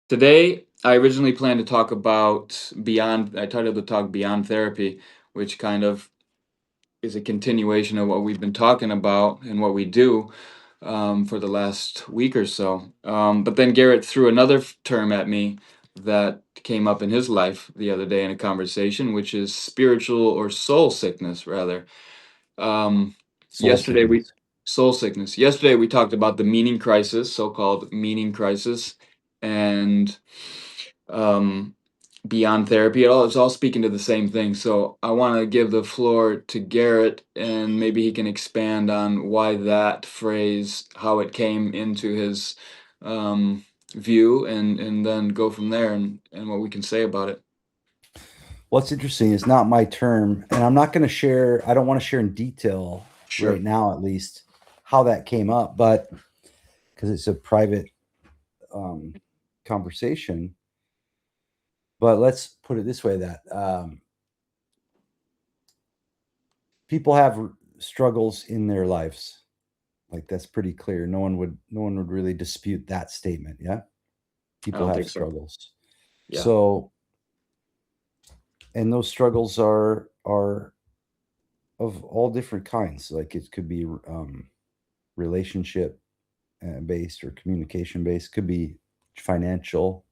Today, I originally planned to talk about I titled the talk Beyond Therapy, which kind of is a continuation of what we've been talking about and what we do for the last week or so. But then Garrett threw another term at me that came up in his life the other day in a conversation, which is spiritual or soul sickness, rather. Um, Soul yesterday, we sickness. soul sickness. Yesterday, we talked about the meaning crisis, so called meaning crisis. And um, beyond therapy at all. It's all speaking to the same thing. So I want to give the floor to Garrett, and maybe he can expand on why that phrase, how it came into his view, and then go from there and what we can say about it. What's interesting is not my term, and I'm not going to share. I don't want to share in detail right Sure. now, at least, how that came up, but because it's a private um, conversation. But let's put it this way: that people have struggles in their lives. Like that's pretty clear. No one would really dispute that statement. Yeah, I people don't have think so. struggles. Yeah. So, and those struggles are of all different kinds. Like it could be relationship based or communication based, could be financial,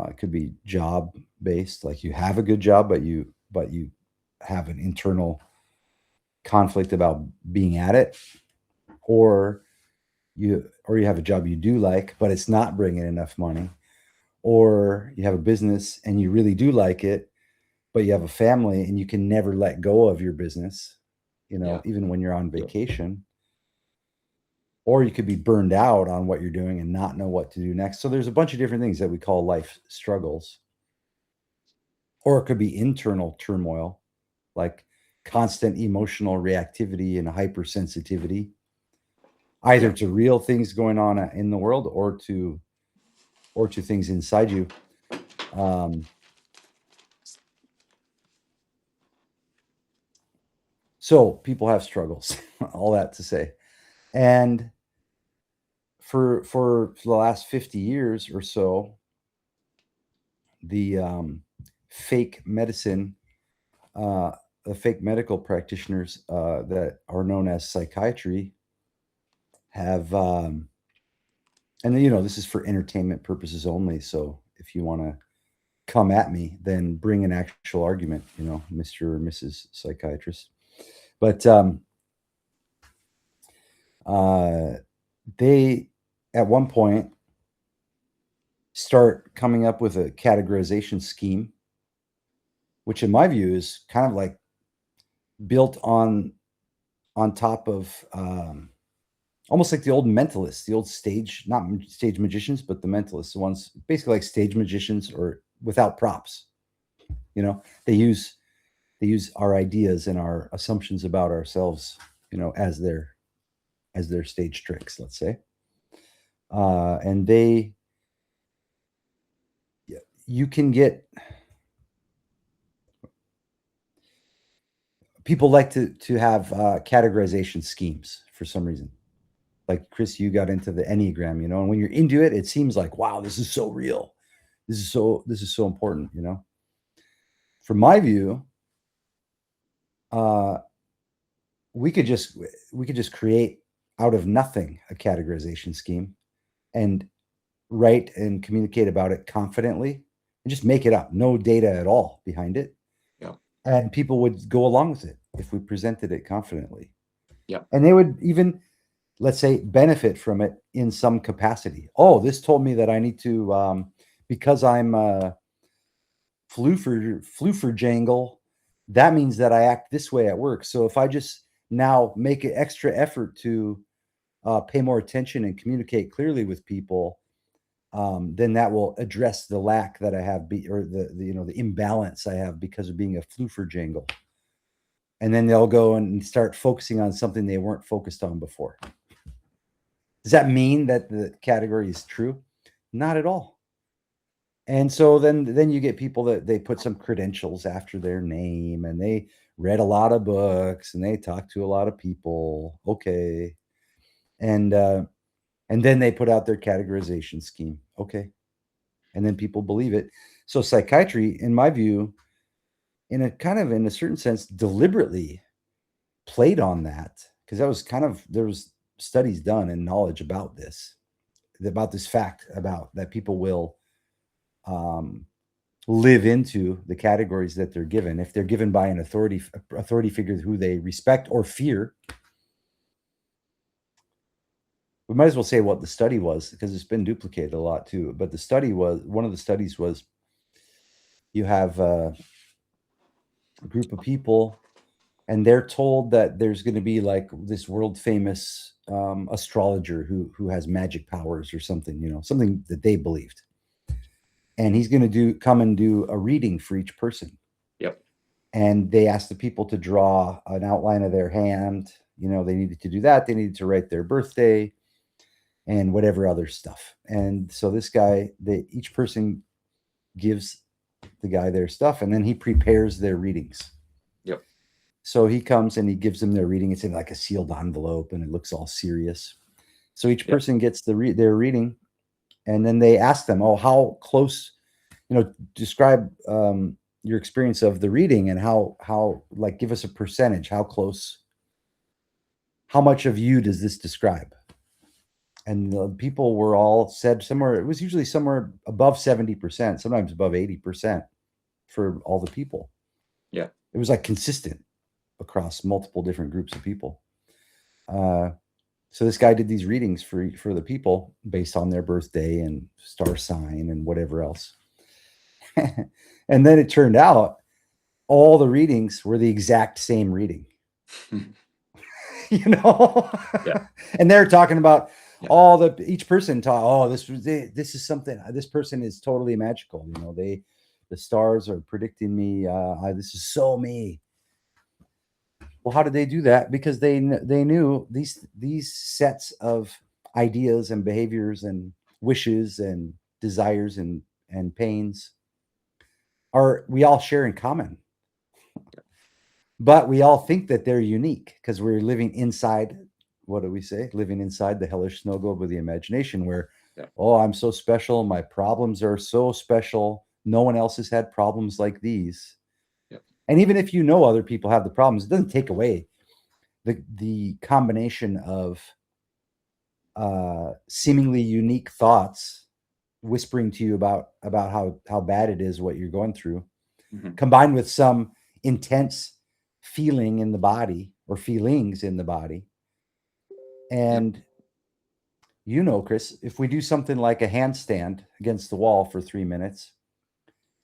it could be job based. Like you have a good job, but you have an internal conflict about being at it, or you have a job you do like, but it's not bringing enough money, or you have a business and you really do like it, but you have a family and you can never let go of your business, Yeah. even when you're on Yeah. vacation. Or you could be burned out on what you're doing and not know what to do next. So there's a bunch of different things that we call life struggles. Or it could be internal turmoil, like constant emotional reactivity and hypersensitivity, either Yeah. to real things going on in the world or to things inside you. Um, so people have struggles, all that to say. And for the last 50 years or so, the fake medicine, uh, the fake medical practitioners that are known as psychiatry have, and this is for entertainment purposes only. So if you want to come at me, then bring an actual argument, Mr. or Mrs. Psychiatrist. But uh, they, at one point, start coming up with a categorization scheme, which in my view is kind of like built on top of almost like the old mentalists, the old stage, not stage magicians, but the mentalists, the ones basically like stage magicians or without props. They use our ideas and our assumptions about ourselves, as their stage tricks, let's say. And you can get people like to have categorization schemes for some reason. Like Chris, you got into the Enneagram, and when you're into it, it seems like, wow, this is so real. This is so important. From my view, uh, we could just we could just create out of nothing a categorization scheme and write and communicate about it confidently and just make it up, no data at all behind it, Yeah. and people would go along with it if we presented it confidently, Yeah. and they would even, let's say, benefit from it in some capacity. Oh, this told me that I need to, because I'm floofer jangle, that means that I act this way at work. So if I just now make an extra effort to pay more attention and communicate clearly with people, then that will address the lack that I have, or the imbalance I have because of being a floofer jangle. And then they'll go and start focusing on something they weren't focused on before. Does that mean that the category is true? Not at all. And so then you get people that they put some credentials after their name, and they read a lot of books, and they talk to a lot of people. Okay. And then they put out their categorization scheme. Okay. and then people believe it. So psychiatry, in my view, in a certain sense, deliberately played on that, because that was kind of, there was studies done and knowledge about this fact about that people will um, live into the categories that they're given if they're given by an authority figure who they respect or fear. We might as well say what the study was, because it's been duplicated a lot too. But the study was, one of the studies was, you have a group of people, and they're told that there's going to be like this world famous astrologer who has magic powers or something, something that they believed, and he's going to come and do a reading for each person. Yep. And they asked the people to draw an outline of their hand. They needed to do that. They needed to write their birthday and whatever other stuff. And so this guy, each person gives the guy their stuff, and then he prepares their readings. Yep. So he comes and he gives them their reading. It's in like a sealed envelope, and it looks all serious. So each person gets their reading, and then they ask them, "Oh, how close? Describe your experience of the reading, and how like give us a percentage. How close? How much of you does this describe?" And the people were all said somewhere. It was usually somewhere above 70%, sometimes above 80% for all the people. Yeah. It was like consistent across multiple different groups of people. So this guy did these readings for the people based on their birthday and star sign and whatever else. And then it turned out all the readings were the exact same reading. Yeah. And they're talking about each person this is something, this person is totally magical. The stars are predicting me. This is so me. Well, how did they do that? Because they knew these sets of ideas and behaviors and wishes and desires and pains we all share in common. But we all think that they're unique because we're living inside, what do we say? Living inside the hellish snow globe of the imagination where, oh, I'm so special. My problems are so special. No one else has had problems like these. And even if other people have the problems, it doesn't take away the combination of seemingly unique thoughts whispering to you about how bad it is what you're going through, combined with some intense feeling in the body or feelings in the body. And Chris, if we do something like a handstand against the wall for 3 minutes,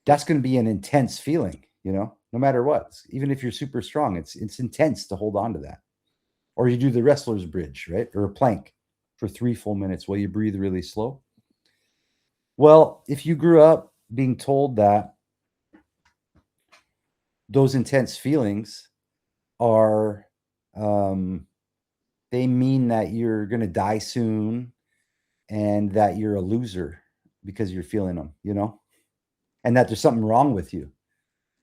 that's going to be an intense feeling, no matter what. Even if you're super strong, it's intense to hold on to that. Or you do the wrestler's bridge, right? Or a plank for 3 full minutes while you breathe really slow. Well, if you grew up being told that those intense feelings are, they mean that you're going to die soon and that you're a loser because you're feeling them, and that there's something wrong with you,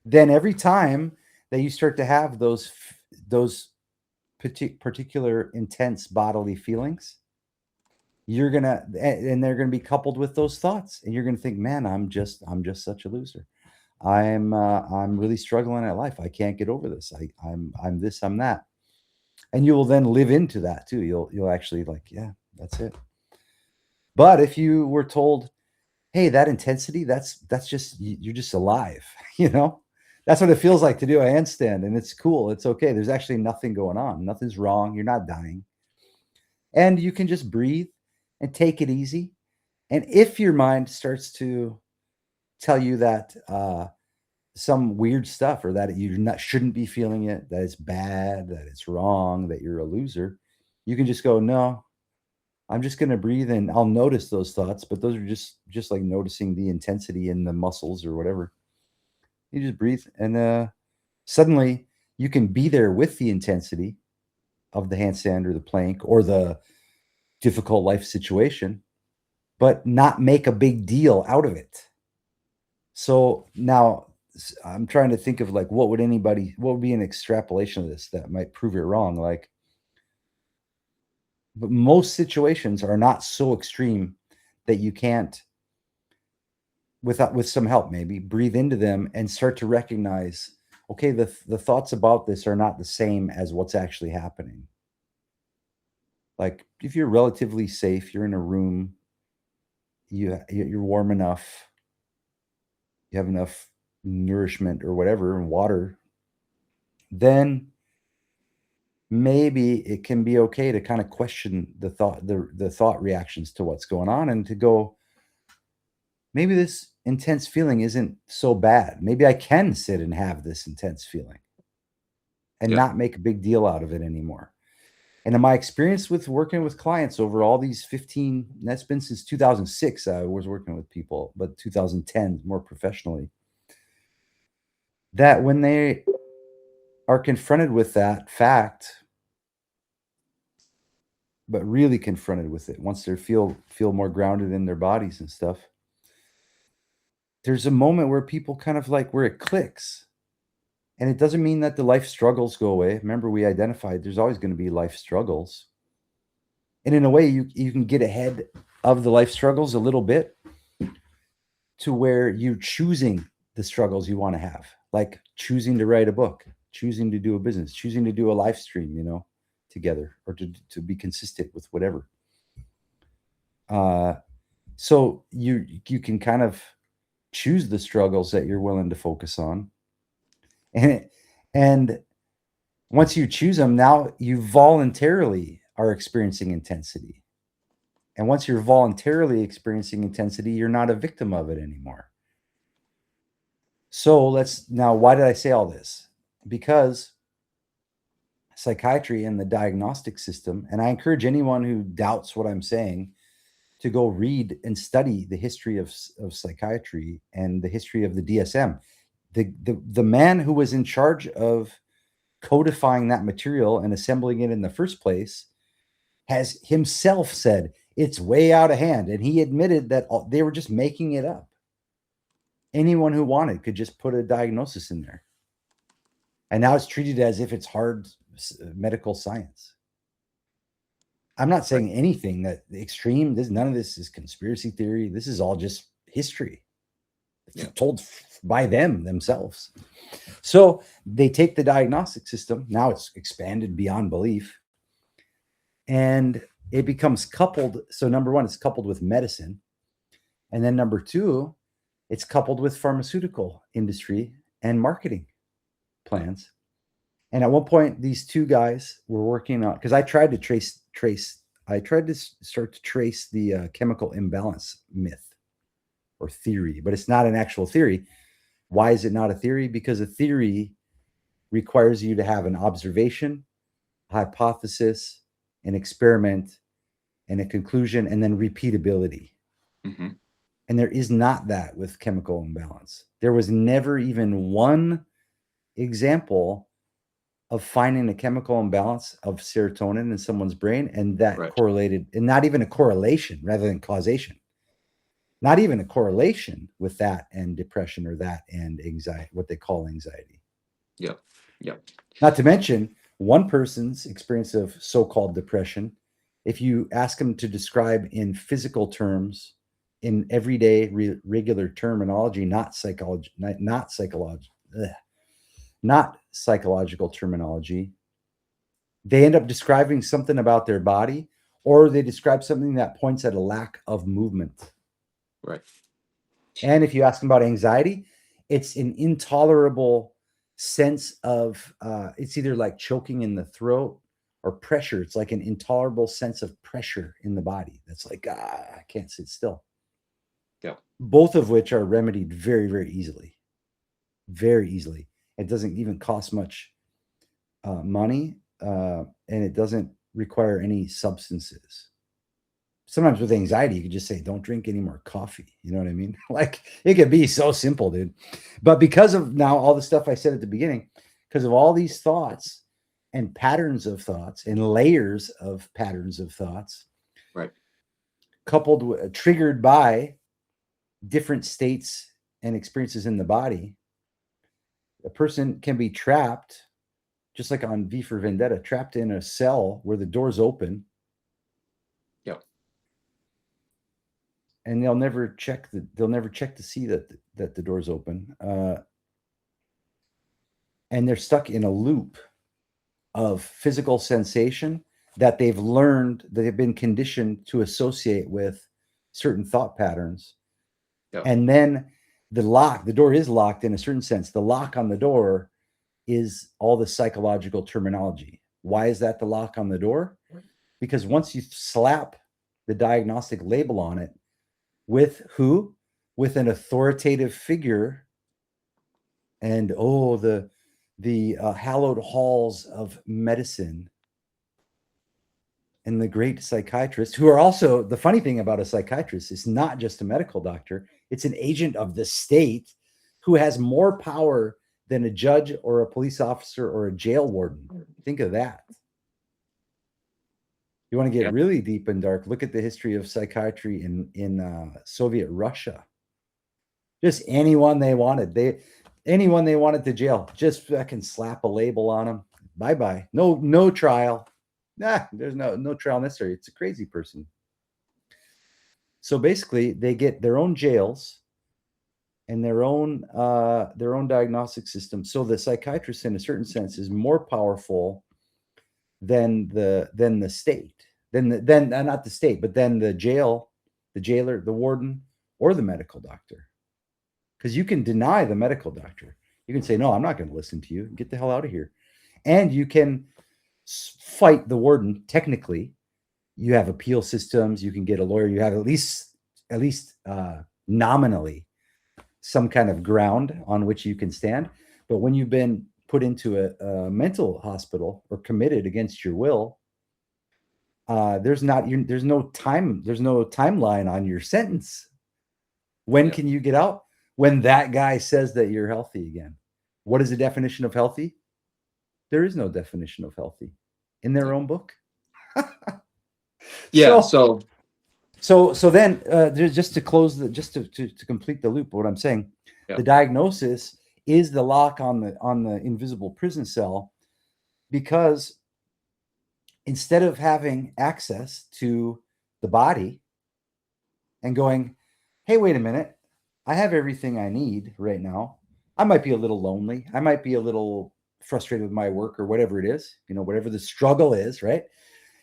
then every time that you start to have those particular intense bodily feelings, they're going to be coupled with those thoughts, and you're going to think, man, I'm just such a loser. I'm really struggling at life. I can't get over this. I'm this, I'm that. And you will then live into that too. You'll actually yeah, that's it. But if you were told, hey, that intensity, that's just, you're just alive, that's what it feels like to do a handstand, and it's cool. It's okay. There's actually nothing going on. Nothing's wrong. You're not dying. And you can just breathe and take it easy. And if your mind starts to tell you that some weird stuff, or that you shouldn't be feeling it, that it's bad, that it's wrong, that you're a loser, you can just go, no, I'm just going to breathe, and I'll notice those thoughts. But those are just like noticing the intensity in the muscles or whatever. You just breathe, and suddenly you can be there with the intensity of the handstand or the plank or the difficult life situation, but not make a big deal out of it. So now I'm trying to think of what would be an extrapolation of this that might prove it wrong. But most situations are not so extreme that you can't with some help, maybe breathe into them and start to recognize, okay, the thoughts about this are not the same as what's actually happening. Like if you're relatively safe, you're in a room, you're warm enough, you have enough nourishment or whatever and water, then maybe it can be okay to kind of question the thought reactions to what's going on, and to go, maybe this intense feeling isn't so bad. Maybe I can sit and have this intense feeling and Yeah. not make a big deal out of it anymore. And in my experience with working with clients over all these 15, that's been since 2006, I was working with people, but 2010 more professionally, that when they are confronted with that fact, but really confronted with it, once they feel more grounded in their bodies and stuff, there's a moment where people kind of like where it clicks. And it doesn't mean that the life struggles go away. Remember, we identified there's always going to be life struggles. And in a way, you can get ahead of the life struggles a little bit to where you're choosing the struggles you want to have, like choosing to write a book, choosing to do a business, choosing to do a live stream, together, or to be consistent with whatever. So you can kind of choose the struggles that you're willing to focus on, and once you choose them, now you voluntarily are experiencing intensity. And once you're voluntarily experiencing intensity, you're not a victim of it anymore. So why did I say all this? Because psychiatry and the diagnostic system, and I encourage anyone who doubts what I'm saying to go read and study the history of psychiatry and the history of the DSM. The man who was in charge of codifying that material and assembling it in the first place has himself said it's way out of hand. And he admitted that they were just making it up. Anyone who wanted could just put a diagnosis in there. And now it's treated as if it's hard medical science. I'm not saying anything that extreme. None of this is conspiracy theory. This is all just history. It's told by them themselves. So they take the diagnostic system. Now it's expanded beyond belief. And it becomes coupled. So number one, it's coupled with medicine. And then number two, it's coupled with pharmaceutical industry and marketing plans. And at one point, these two guys were working on, because I tried to start to trace the chemical imbalance myth or theory, but it's not an actual theory. Why is it not a theory? Because a theory requires you to have an observation, hypothesis, an experiment, and a conclusion, and then repeatability. Mm-hmm. And there is not that with chemical imbalance. There was never even one example of finding a chemical imbalance of serotonin in someone's brain and that correlated, and not even a correlation rather than causation. Not even a correlation with that and depression, or that and anxiety, what they call anxiety. Yep. Yep. Not to mention one person's experience of so-called depression, if you ask them to describe in physical terms, in everyday regular terminology, not psychological terminology, they end up describing something about their body, or they describe something that points at a lack of movement. Right. And if you ask them about anxiety, it's an intolerable sense of it's either like choking in the throat or pressure. It's like an intolerable sense of pressure in the body. That's like, I can't sit still. Yeah. Both of which are remedied very, very easily. Very easily. It doesn't even cost much money, and it doesn't require any substances. Sometimes with anxiety, you could just say, don't drink any more coffee. You know what I mean? Like, it could be so simple, dude. But because of now all the stuff I said at the beginning, because of all these thoughts and patterns of thoughts and layers of patterns of thoughts, right, coupled with triggered by different states and experiences in the body, a person can be trapped, just like on V for Vendetta, trapped in a cell where the door's open. Yep. and they'll never check to see that the door's open, and they're stuck in a loop of physical sensation that they've learned, that they've been conditioned to associate with certain thought patterns. Yeah. And then the door is locked in a certain sense. The lock on the door is all the psychological terminology. Why is that the lock on the door? Because once you slap the diagnostic label on it, with who? With an authoritative figure, and the hallowed halls of medicine, and the great psychiatrists, who are also, the funny thing about a psychiatrist is not just a medical doctor, it's an agent of the state who has more power than a judge or a police officer or a jail warden. Think of that. You want to get Yeah. really deep and dark, look at the history of psychiatry in Soviet Russia. Just anyone they wanted, to jail, just fucking slap a label on them. Bye bye. No trial. There's no trial necessary. It's a crazy person. So basically, they get their own jails and their own diagnostic system. So the psychiatrist, in a certain sense, is more powerful than the state, than not the state, but then the jailer, the warden, or the medical doctor. Because you can deny the medical doctor. You can say, no, I'm not going to listen to you. Get the hell out of here. And you can fight the warden. Technically, you have appeal systems. You can get a lawyer. You have at least nominally some kind of ground on which you can stand. But when you've been put into a mental hospital or committed against your will, there's no timeline on your sentence. When can you get out? When that guy says that you're healthy again. What is the definition of healthy? There is no definition of healthy in their own book. Yeah. So then, just to complete the loop, what I'm saying, the diagnosis is the lock on the invisible prison cell, because instead of having access to the body and going, hey, wait a minute, I have everything I need right now. I might be a little lonely. I might be a little frustrated with my work or whatever it is, whatever the struggle is, right?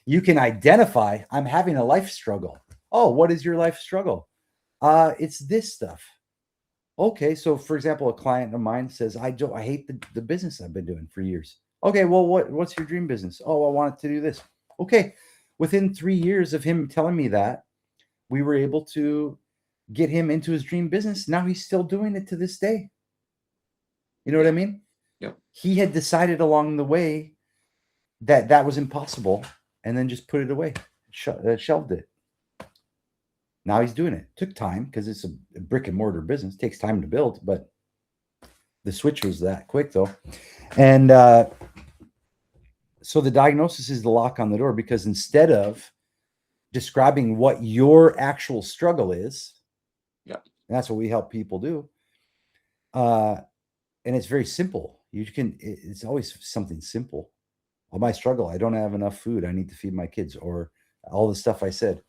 You can identify, I'm having a life struggle. Oh, what is your life struggle? It's this stuff. Okay, so for example, a client of mine says, I hate the business I've been doing for years. Okay, well, what's your dream business? Oh, I wanted to do this. Okay, within 3 years of him telling me that, we were able to get him into his dream business. Now he's still doing it to this day. You know what I mean? Yeah. He had decided along the way that was impossible, and then just put it away, shelved it. Now he's doing it. Took time because it's a brick and mortar business. It takes time to build, but the switch was that quick though. And so the diagnosis is the lock on the door, because instead of describing what your actual struggle is, that's what we help people do. And it's very simple. It's always something simple. Oh, my struggle, I don't have enough food. I need to feed my kids, or all the stuff I said.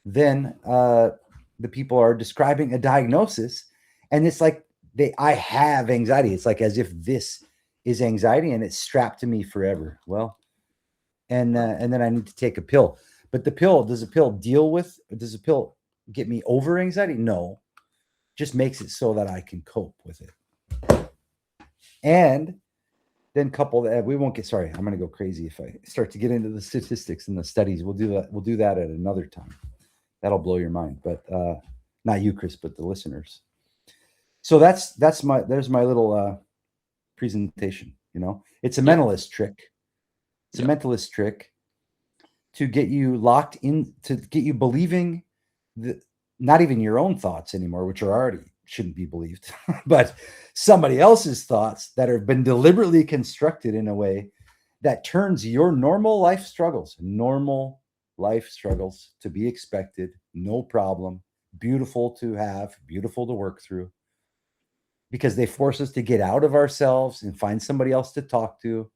Then the people are describing a diagnosis, and it's like I have anxiety. It's like as if this is anxiety and it's strapped to me forever. Well, and then I need to take a pill. But does a pill get me over anxiety? No. Just makes it so that I can cope with it. And then couple that, I'm going to go crazy if I start to get into the statistics and the studies. We'll do that at another time. That'll blow your mind, but not you, Chris, but the listeners. So there's my little presentation. It's a mentalist trick. It's a mentalist trick to get you locked in, to get you believing not even your own thoughts anymore, which are already shouldn't be believed, but somebody else's thoughts that have been deliberately constructed in a way that turns your normal life struggles to be expected, no problem, beautiful to have, beautiful to work through, because they force us to get out of ourselves and find somebody else to talk to,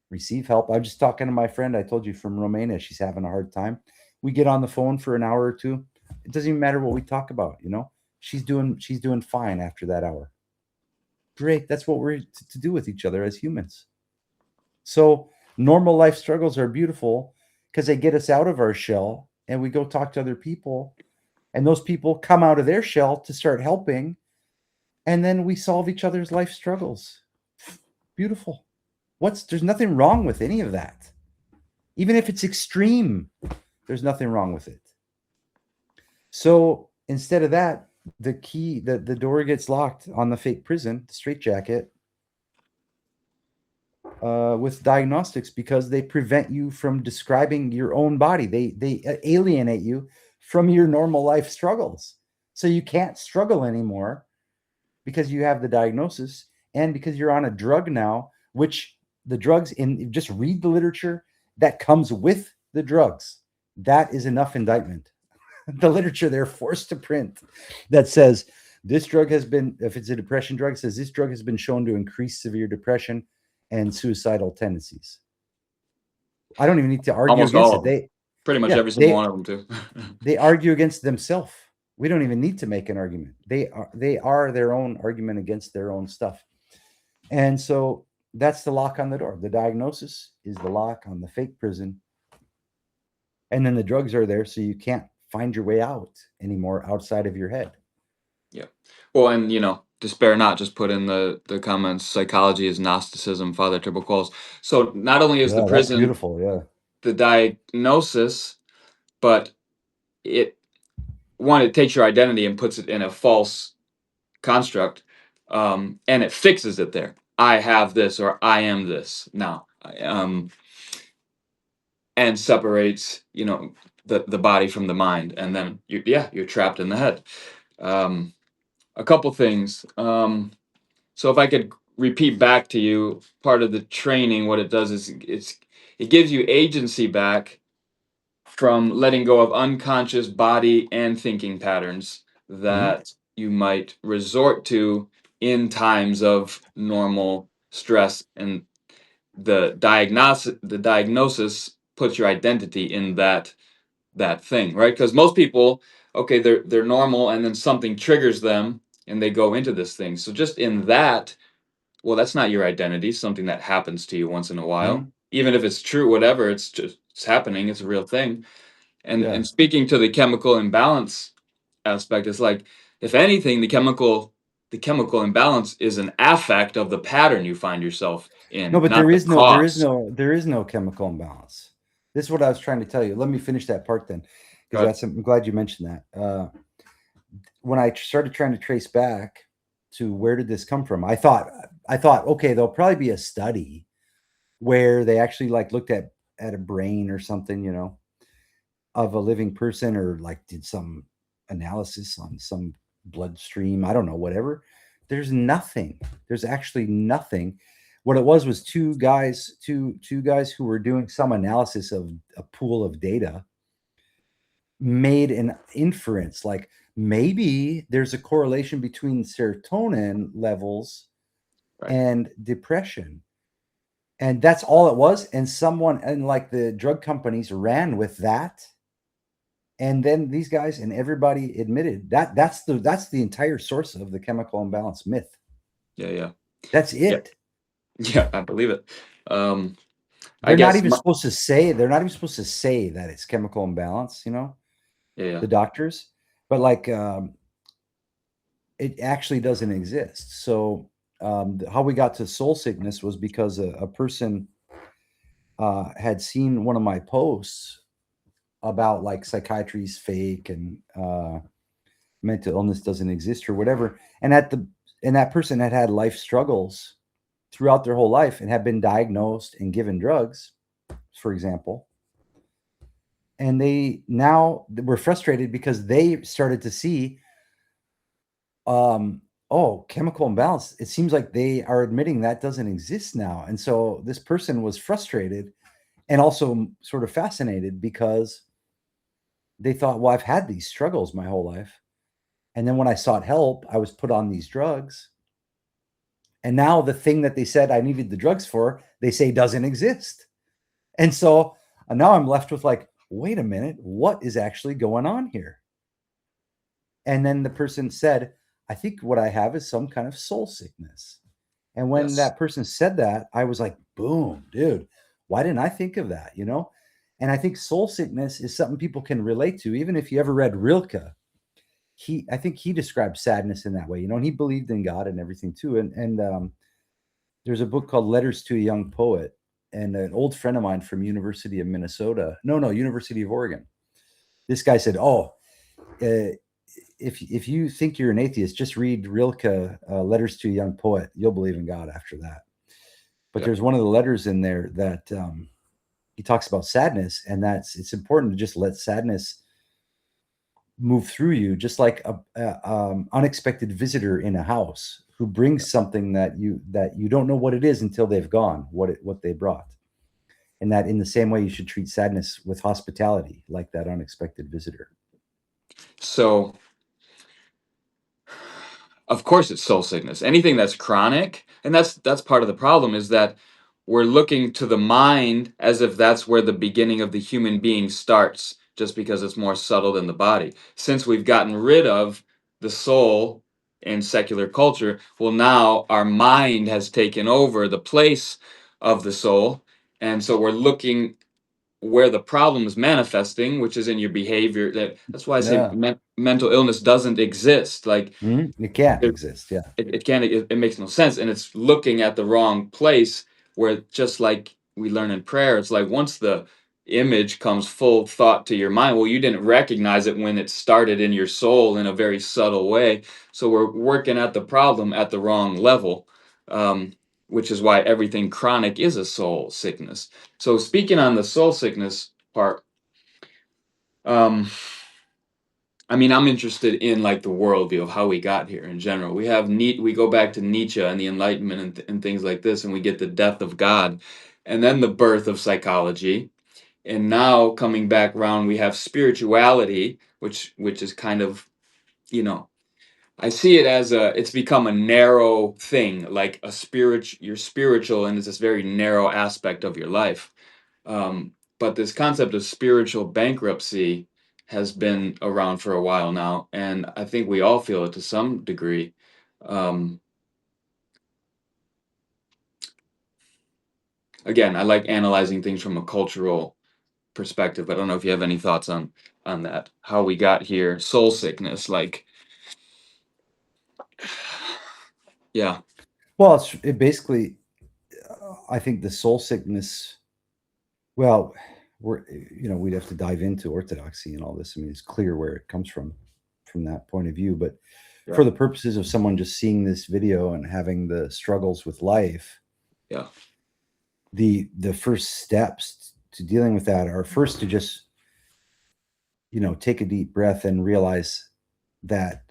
receive help. I'm just talking to my friend, I told you, from Romania. She's having a hard time. We get on the phone for an hour or two. It doesn't even matter what we talk about, you know. She's doing fine after that hour. Great. That's what we're to do with each other as humans. So normal life struggles are beautiful because they get us out of our shell and we go talk to other people, and those people come out of their shell to start helping, and then we solve each other's life struggles. Beautiful. There's nothing wrong with any of that. Even if it's extreme, there's nothing wrong with it. So instead of that, the door gets locked on the fake prison, the straitjacket, with diagnostics, because they prevent you from describing your own body. They alienate you from your normal life struggles. So you can't struggle anymore because you have the diagnosis, and because you're on a drug now, which the drugs, in just read the literature that comes with the drugs. That is enough indictment. The literature they're forced to print that says this drug has been, if it's a depression drug, says this drug has been shown to increase severe depression and suicidal tendencies. I don't even need to argue Almost against all it. of them. Pretty much Yeah, every single one of them too. they argue against themselves. We don't even need to make an argument. They are their own argument against their own stuff. And so that's the lock on the door. The diagnosis is the lock on the fake prison. And then the drugs are there, so you can't find your way out anymore outside of your head. Yeah. Well, and despair not, just put in the comments, psychology is Gnosticism, Father Triple Quotes. So not only is the Yeah, that's prison beautiful. Yeah. the diagnosis, but it it takes your identity and puts it in a false construct, and it fixes it there. I have this, or I am this now, and separates the body from the mind, and then you're trapped in the head. A couple things. So if I could repeat back to you, part of the training, what it does is it gives you agency back from letting go of unconscious body and thinking patterns Mhm. that you might resort to in times of normal stress. And the diagnosis puts your identity in that thing, right? Because most people, okay, they're normal, and then something triggers them and they go into this thing. So just in that, well, that's not your identity. Something that happens to you once in a while, Mhm. even if it's true, whatever, it's happening. It's a real thing. And Yeah. speaking to the chemical imbalance aspect, it's like, if anything, the chemical imbalance is an affect of the pattern you find yourself No, in, but not the cause. there is no chemical imbalance. This is what I was trying to tell you. Let me finish that part then, because Good. I'm glad you mentioned that. When I started trying to trace back to where did this come from, I thought, okay, there'll probably be a study where they actually like looked at a brain or something, of a living person, or like did some analysis on some bloodstream. I don't know, whatever. There's nothing. There's actually nothing. What it was two guys who were doing some analysis of a pool of data, made an inference like maybe there's a correlation between serotonin levels Right. and depression. And that's all it was. And someone, and like the drug companies ran with that. And then these guys and everybody admitted that that's the entire source of the chemical imbalance myth. Yeah. Yeah. That's Yeah. it. Yeah. I believe it. Um, I They're not guess. even supposed to say that it's chemical imbalance, Yeah. Yeah. the doctors, but like it actually doesn't exist. So how we got to soul sickness was because a person had seen one of my posts about like psychiatry's fake, and mental illness doesn't exist or whatever. And that person had life struggles throughout their whole life and had been diagnosed and given drugs, for example. And they now were frustrated because they started to see, oh, chemical imbalance. It seems like they are admitting that doesn't exist now. And so this person was frustrated and also sort of fascinated, because they thought, well, I've had these struggles my whole life. And then when I sought help, I was put on these drugs. And now the thing that they said I needed the drugs for, they say doesn't exist. And so now I'm left with like, wait a minute, what is actually going on here? And then the person said, I think what I have is some kind of soul sickness. And when Yes. that person said that, I was like, boom, dude, why didn't I think of that? And I think soul sickness is something people can relate to. Even if you ever read Rilke, I think he described sadness in that way, and he believed in God and everything too. And there's a book called Letters to a Young Poet, and an old friend of mine from University of Minnesota, no, University of Oregon. This guy said, "Oh, if you think you're an atheist, just read Rilke, Letters to a Young Poet. You'll believe in God after that." But Yep. there's one of the letters in there that he talks about sadness, and it's important to just let sadness move through you, just like a unexpected visitor in a house who brings something that you don't know what it is until they've gone, what they brought. And that in the same way you should treat sadness with hospitality, like that unexpected visitor. So of course it's soul sickness. Anything that's chronic, and that's part of the problem, is that we're looking to the mind as if that's where the beginning of the human being starts, just because it's more subtle than the body. Since we've gotten rid of the soul in secular culture, well, now our mind has taken over the place of the soul, and so we're looking where the problem is manifesting, which is in your behavior. That's why I say Yeah. mental illness doesn't exist. Like It can't there, exist. Yeah. it can't, it makes no sense, and it's looking at the wrong place. Where, just like we learn in prayer, it's like once the image comes full thought to your mind, well, you didn't recognize it when it started in your soul in a very subtle way. So we're working at the problem at the wrong level, um, which is why everything chronic is a soul sickness. So speaking on the soul sickness part, um, I mean, I'm interested in like the worldview of how we got here in general. We go back to Nietzsche and the Enlightenment and things like this, and we get the death of God, and then the birth of psychology, and now coming back around, we have spirituality, which is kind of, you know, I see it as it's become a narrow thing, like you're spiritual, and it's this very narrow aspect of your life. But this concept of spiritual bankruptcy has been around for a while now, and I think we all feel it to some degree. Um, Again, I like analyzing things from a cultural perspective. I don't know if you have any thoughts on that, how we got here, soul sickness, like, yeah, Well, it basically, I think the soul sickness. Well, we'd have to dive into orthodoxy and all this. I mean, it's clear where it comes from that point of view. But yeah, for the purposes of someone just seeing this video and having the struggles with life, yeah, the first steps to dealing with that are first to just take a deep breath and realize that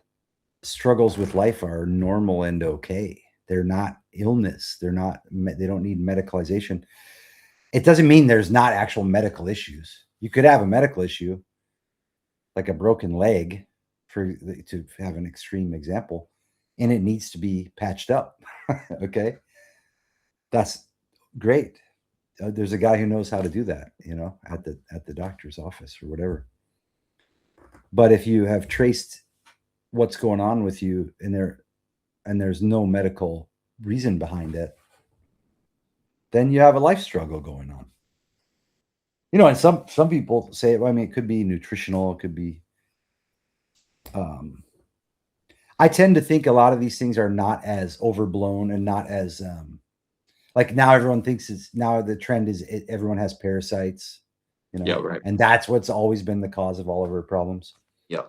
struggles with life are normal and okay. They're not illness. They don't need medicalization. It doesn't mean there's not actual medical issues. You could have a medical issue like a broken leg, to have an extreme example, and it needs to be patched up. Okay, that's great. There's a guy who knows how to do that, at the doctor's office or whatever. But if you have traced what's going on with you, and there's no medical reason behind it, then you have a life struggle going on. And some people say, well, I mean, it could be nutritional, it could be. Um, I tend to think a lot of these things are not as overblown and not as like now everyone thinks now the trend is everyone has parasites, yeah, right, and that's what's always been the cause of all of our problems. yeah.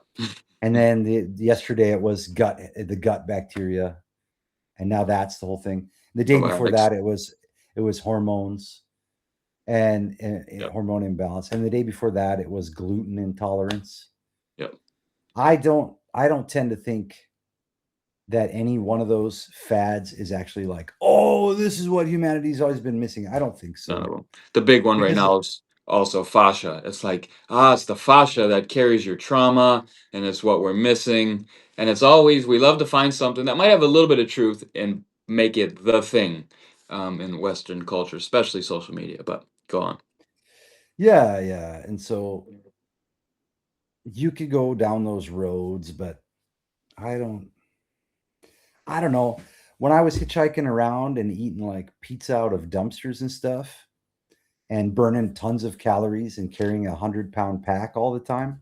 And then yesterday it was the gut bacteria, and now that's the whole thing. The day before Probiotics, that it was hormones and yep, hormone imbalance, and the day before that it was gluten intolerance. yep. I don't tend to think that any one of those fads is actually like, oh, this is what humanity's always been missing. I don't think None of so. them. The big one right Because now is also fascia. It's like, it's the fascia that carries your trauma, and it's what we're missing. And it's always, we love to find something that might have a little bit of truth and make it the thing, in Western culture, especially social media. But go on. yeah, yeah. And so you could go down those roads, but I don't I don't know. When I was hitchhiking around and eating like pizza out of dumpsters and stuff and burning tons of calories and carrying a 100-pound pack all the time,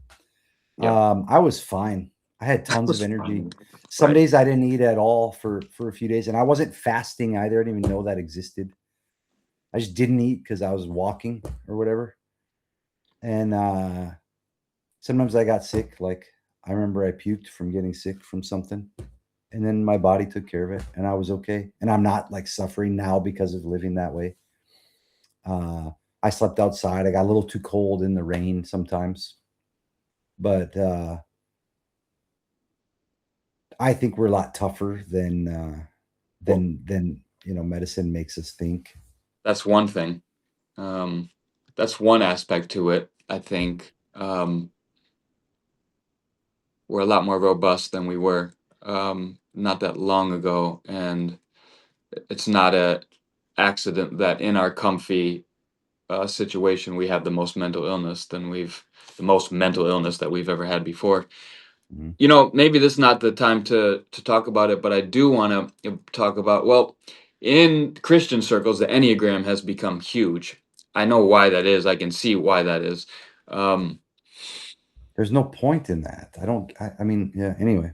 Yeah, I was fine. I had that tons of was energy. fun. Some Right. days I didn't eat at all for a few days, and I wasn't fasting either. I didn't even know that existed. I just didn't eat because I was walking or whatever. And sometimes I got sick. Like I remember I puked from getting sick from something, and then my body took care of it, and I was okay. And I'm not like suffering now because of living that way. Uh, I slept outside. I got a little too cold in the rain sometimes, but I think we're a lot tougher Well, than medicine makes us think. that's one thing. Um, that's one aspect to it. I think we're a lot more robust than we were not that long ago, and it's not a accident that in our comfy situation we have the most mental illness that we've ever had before. Mhm. You know, maybe this is not the time to talk about it, but I do want to talk about, well, in Christian circles, the Enneagram has become huge. I know why that is. I can see why that is. Um, There's no point in that. I don't. I mean, yeah. Anyway,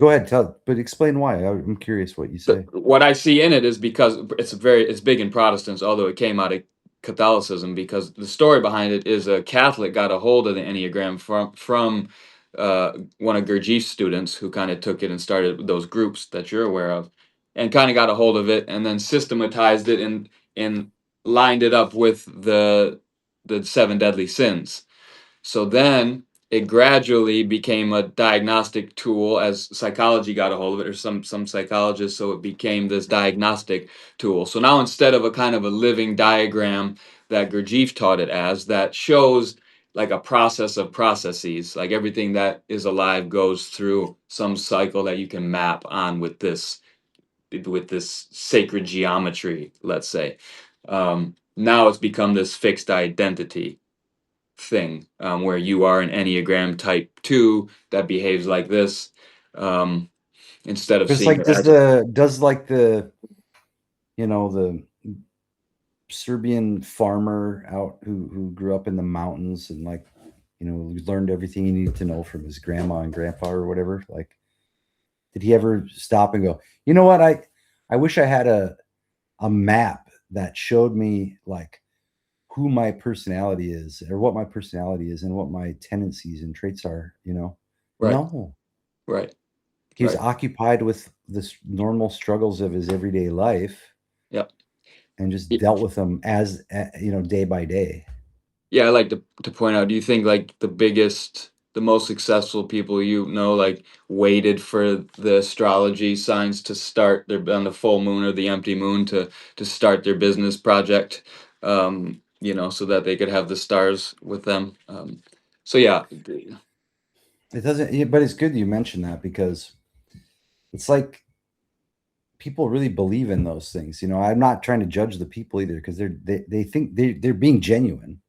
go ahead, tell, but explain why. I'm curious what you say. what I see in it is because it's big in Protestants, although it came out of Catholicism. Because the story behind it is a Catholic got a hold of the Enneagram from one of Gurdjieff's students, who kind of took it and started those groups that you're aware of, and kind of got a hold of it and then systematized it and lined it up with the seven deadly sins. So then it gradually became a diagnostic tool as psychology got a hold of it, or some psychologists. So it became this diagnostic tool. So now instead of a kind of a living diagram that Gurdjieff taught it as, that shows like a process of processes, like everything that is alive goes through some cycle that you can map on with this sacred geometry, let's say. Now it's become this fixed identity thing, where you are an Enneagram type 2 that behaves like this, um, instead of Because seeing like, it as a. does like the Serbian farmer out who grew up in the mountains and like learned everything he needed to know from his grandma and grandpa or whatever. Like, did he ever stop and go, you know what? I wish I had a map that showed me like who my personality is or what my personality is and what my tendencies and traits are. Right, No, right, he was right. occupied with the normal struggles of his everyday life Yep. and just Y- dealt with them as day by day. Yeah, I like to point out, do you think like the most successful people you know, like waited for the astrology signs to start their on the full moon or the empty moon to start their business project, so that they could have the stars with them? So yeah, It doesn't, but it's good you mentioned that because it's like people really believe in those things. I'm not trying to judge the people either because they think they're being genuine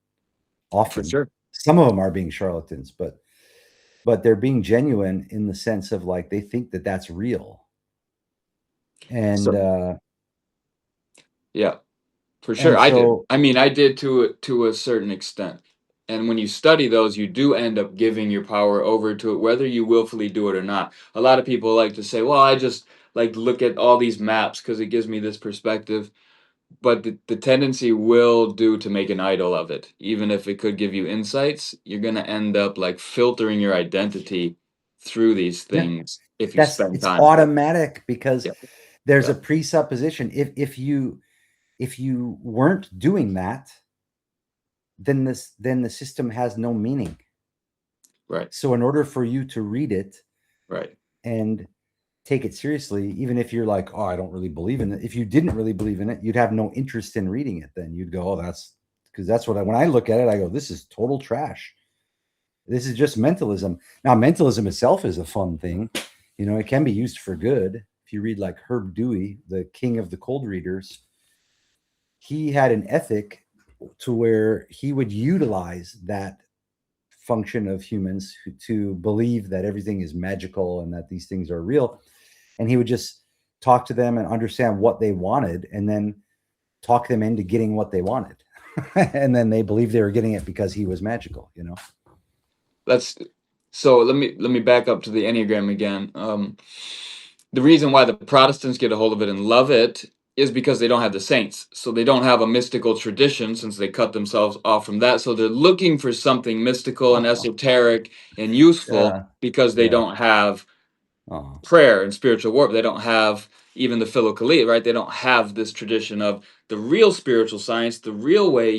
for often. sure. Some of them are being charlatans, but they're being genuine in the sense of like they think that that's real. And So yeah. For sure, and I did. so I mean, I did to a certain extent. And when you study those, you do end up giving your power over to it, whether you willfully do it or not. A lot of people like to say, "Well, I just like to look at all these maps because it gives me this perspective." But the tendency will do to make an idol of it. Even if it could give you insights, you're gonna end up like filtering your identity through these yeah, things if you spend it's time. automatic because Yeah, there's yeah, a presupposition. If you weren't doing that, then the system has no meaning. right, So in order for you to read it right, and take it seriously, even if you're like, oh, I don't really believe in it. If you didn't really believe in it, you'd have no interest in reading it. Then you'd go, oh, that's because that's what when I look at it, I go, this is total trash. This is just mentalism. Now, mentalism itself is a fun thing. It can be used for good. If you read like Herb Dewey, the king of the cold readers, he had an ethic to where he would utilize that function of humans to believe that everything is magical and that these things are real. And he would just talk to them and understand what they wanted, and then talk them into getting what they wanted. And then they believed they were getting it because he was magical, you know? That's so. Let me back up to the Enneagram again. The reason why the Protestants get a hold of it and love it is because they don't have the saints, so they don't have a mystical tradition since they cut themselves off from that. So they're looking for something mystical and esoteric and useful Yeah. because they Yeah. don't have Oh. prayer and spiritual warfare. They don't have even the philokalia, right? They don't have this tradition of the real spiritual science, the real way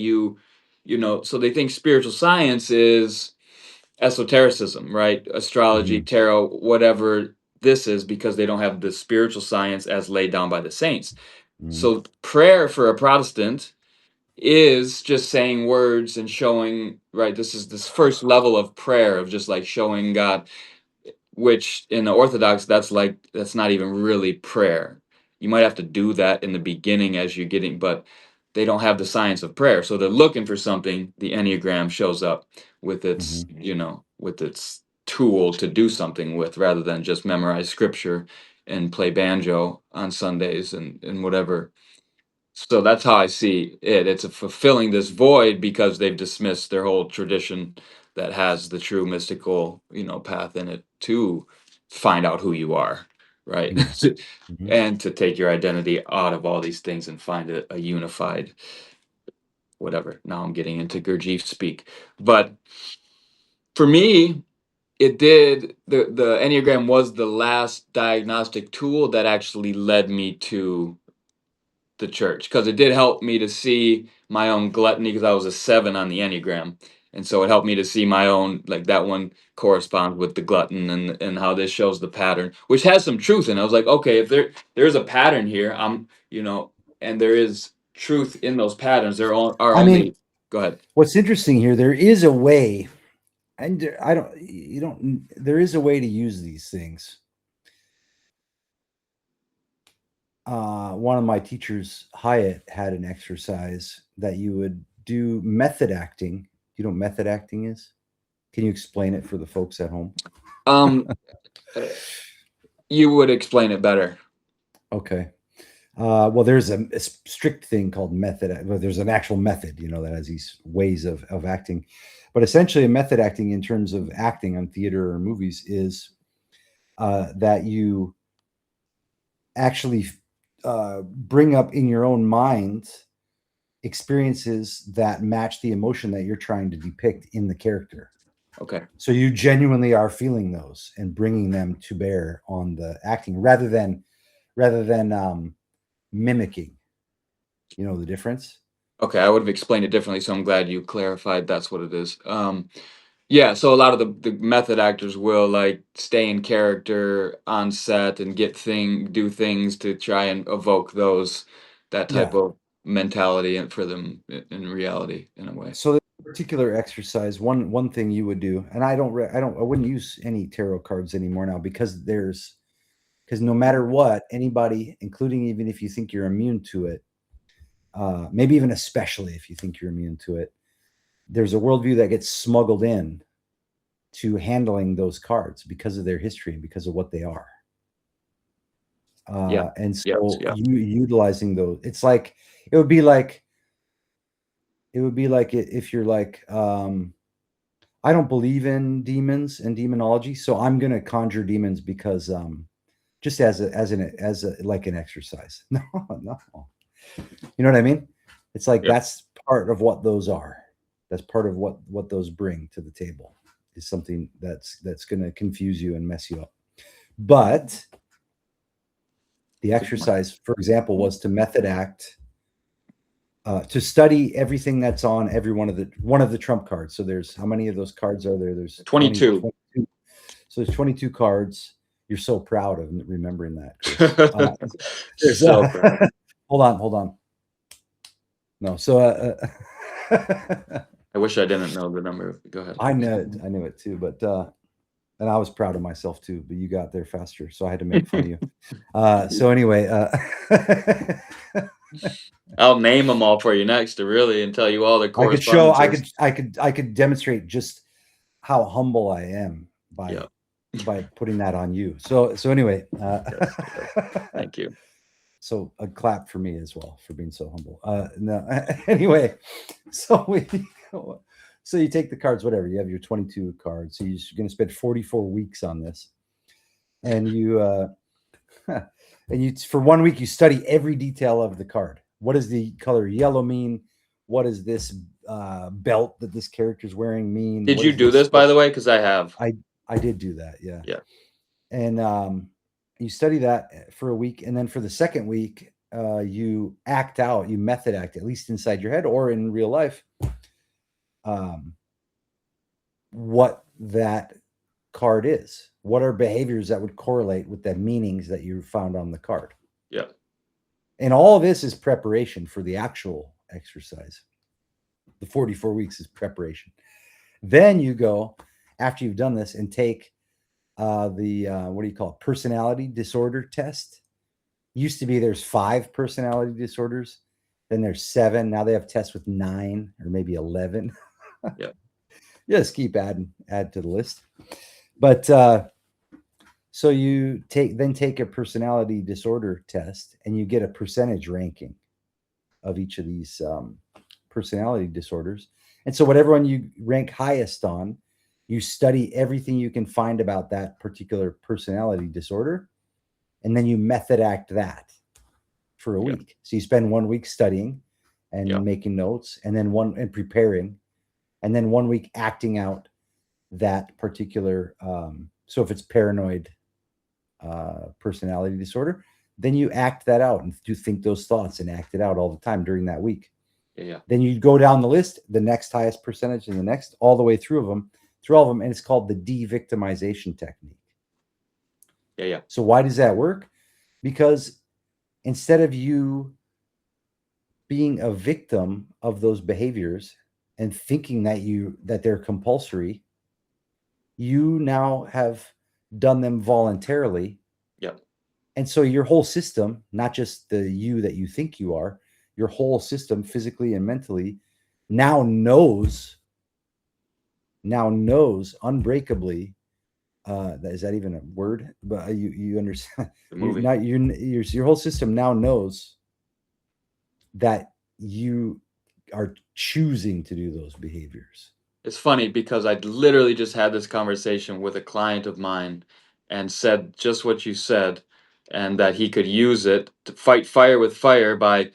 so they think spiritual science is esotericism, right? Astrology, Mm-hmm. tarot, whatever this is, because they don't have the spiritual science as laid down by the saints. Mm-hmm. So prayer for a Protestant is just saying words and showing, right? This is this first level of prayer of just like showing God, which in the Orthodox, that's not even really prayer. You might have to do that in the beginning as you're getting, but they don't have the science of prayer. So they're looking for something. The Enneagram shows up with its, Mm-hmm. with its tool to do something with rather than just memorize scripture and play banjo on Sundays and whatever. So that's how I see it. It's a fulfilling this void because they've dismissed their whole tradition that has the true mystical, path in it to find out who you are, right? Mm-hmm. Mm-hmm. And to take your identity out of all these things and find a unified whatever. Now I'm getting into Gurdjieff speak. But for me, the Enneagram was the last diagnostic tool that actually led me to the church because it did help me to see my own gluttony because I was a 7 on the Enneagram. And so it helped me to see my own, like that one corresponds with the glutton and how this shows the pattern, which has some truth in it. I was like, okay, if there's a pattern here, and there is truth in those patterns. There are I mean, only, go ahead. what's interesting here, there is a way, and I don't, you don't, there is a way to use these things. One of my teachers, Hyatt, had an exercise that you would do method acting. You know what method acting is? Can you explain it for the folks at home? Um, uh, you would explain it better. Okay. Well, there's a strict thing called method. Well, there's an actual method, that has these ways of acting. But essentially, a method acting in terms of acting on theater or movies is that you actually bring up in your own mind experiences that match the emotion that you're trying to depict in the character. Okay. So you genuinely are feeling those and bringing them to bear on the acting rather than mimicking. You know the difference? Okay, I would have explained it differently, so I'm glad you clarified that's what it is. Yeah, so a lot of the method actors will like stay in character on set and do things to try and evoke that type Yeah. of mentality and for them in reality in a way. So this particular exercise, one thing you would do, and I wouldn't use any tarot cards anymore now because no matter what, anybody, including even if you think you're immune to it, maybe even especially if you think you're immune to it, there's a worldview that gets smuggled in to handling those cards because of their history and because of what they are. Yeah. And Yeah. so Yeah. you utilizing those, it would be like if you're like, I don't believe in demons and demonology, so I'm gonna conjure demons because just as a like an exercise. No, no. You know what I mean? It's like Yeah. that's part of what those are. That's part of what those bring to the table is something that's gonna confuse you and mess you up. But the Good point. exercise, for example, was to method act, to study everything that's on every one of the trump cards. So there's how many of those cards are there? There's 22. 22. So there's 22 cards. You're so proud of remembering that, Chris. There's So proud. hold on. No, so I wish I didn't know the number. Go ahead. I knew it too, but and I was proud of myself too. But you got there faster, so I had to make fun of you. So anyway, I'll name them all for you next to really and tell you all the I could show, correspondences. I could demonstrate just how humble I am Yeah. by putting that on you. So anyway, Yes. Yes. Thank you. so a clap for me as well for being so humble. No, anyway, so so you take the cards, whatever. You have your 22 cards. So you're going to spend 44 weeks on this, and you and you for 1 week you study every detail of the card. What does the color yellow mean? What does this belt that this character's wearing mean? Did What you is do this? this, by the way? Because I have. I did do that, yeah. Yeah. And you study that for a week, and then for the second week, you act out, you method act, at least inside your head or in real life, um, what that card is. What are behaviors that would correlate with the meanings that you found on the card? Yeah. And all of this is preparation for the actual exercise. The 44 weeks is preparation. Then you go, after you've done this, and take the what do you call it? Personality disorder test. Used to be there's 5 personality disorders, then there's 7. Now they have tests with 9 or maybe 11. Yeah. Just keep add to the list. But so you take a personality disorder test, and you get a percentage ranking of each of these personality disorders. And so whatever one you rank highest on, you study everything you can find about that particular personality disorder, and then you method act that for a Yeah. week. So you spend 1 week studying Yeah. and making notes, and then preparing, and then 1 week acting out that particular. So if it's paranoid personality disorder, then you act that out and do think those thoughts and act it out all the time during that week. Yeah. Then you go down the list, the next highest percentage and the next, all the way through all of them, and it's called the de-victimization technique. Yeah. So why does that work? Because instead of you being a victim of those behaviors and thinking that they're compulsory, you now have done them voluntarily. Yeah. And so your whole system, not just the you that you think you are, your whole system physically and mentally now knows unbreakably. Is that even a word? But you understand? The You movie. not your whole system now knows that you are choosing to do those behaviors. It's funny because I literally just had this conversation with a client of mine and said just what you said, and that he could use it to fight fire with fire by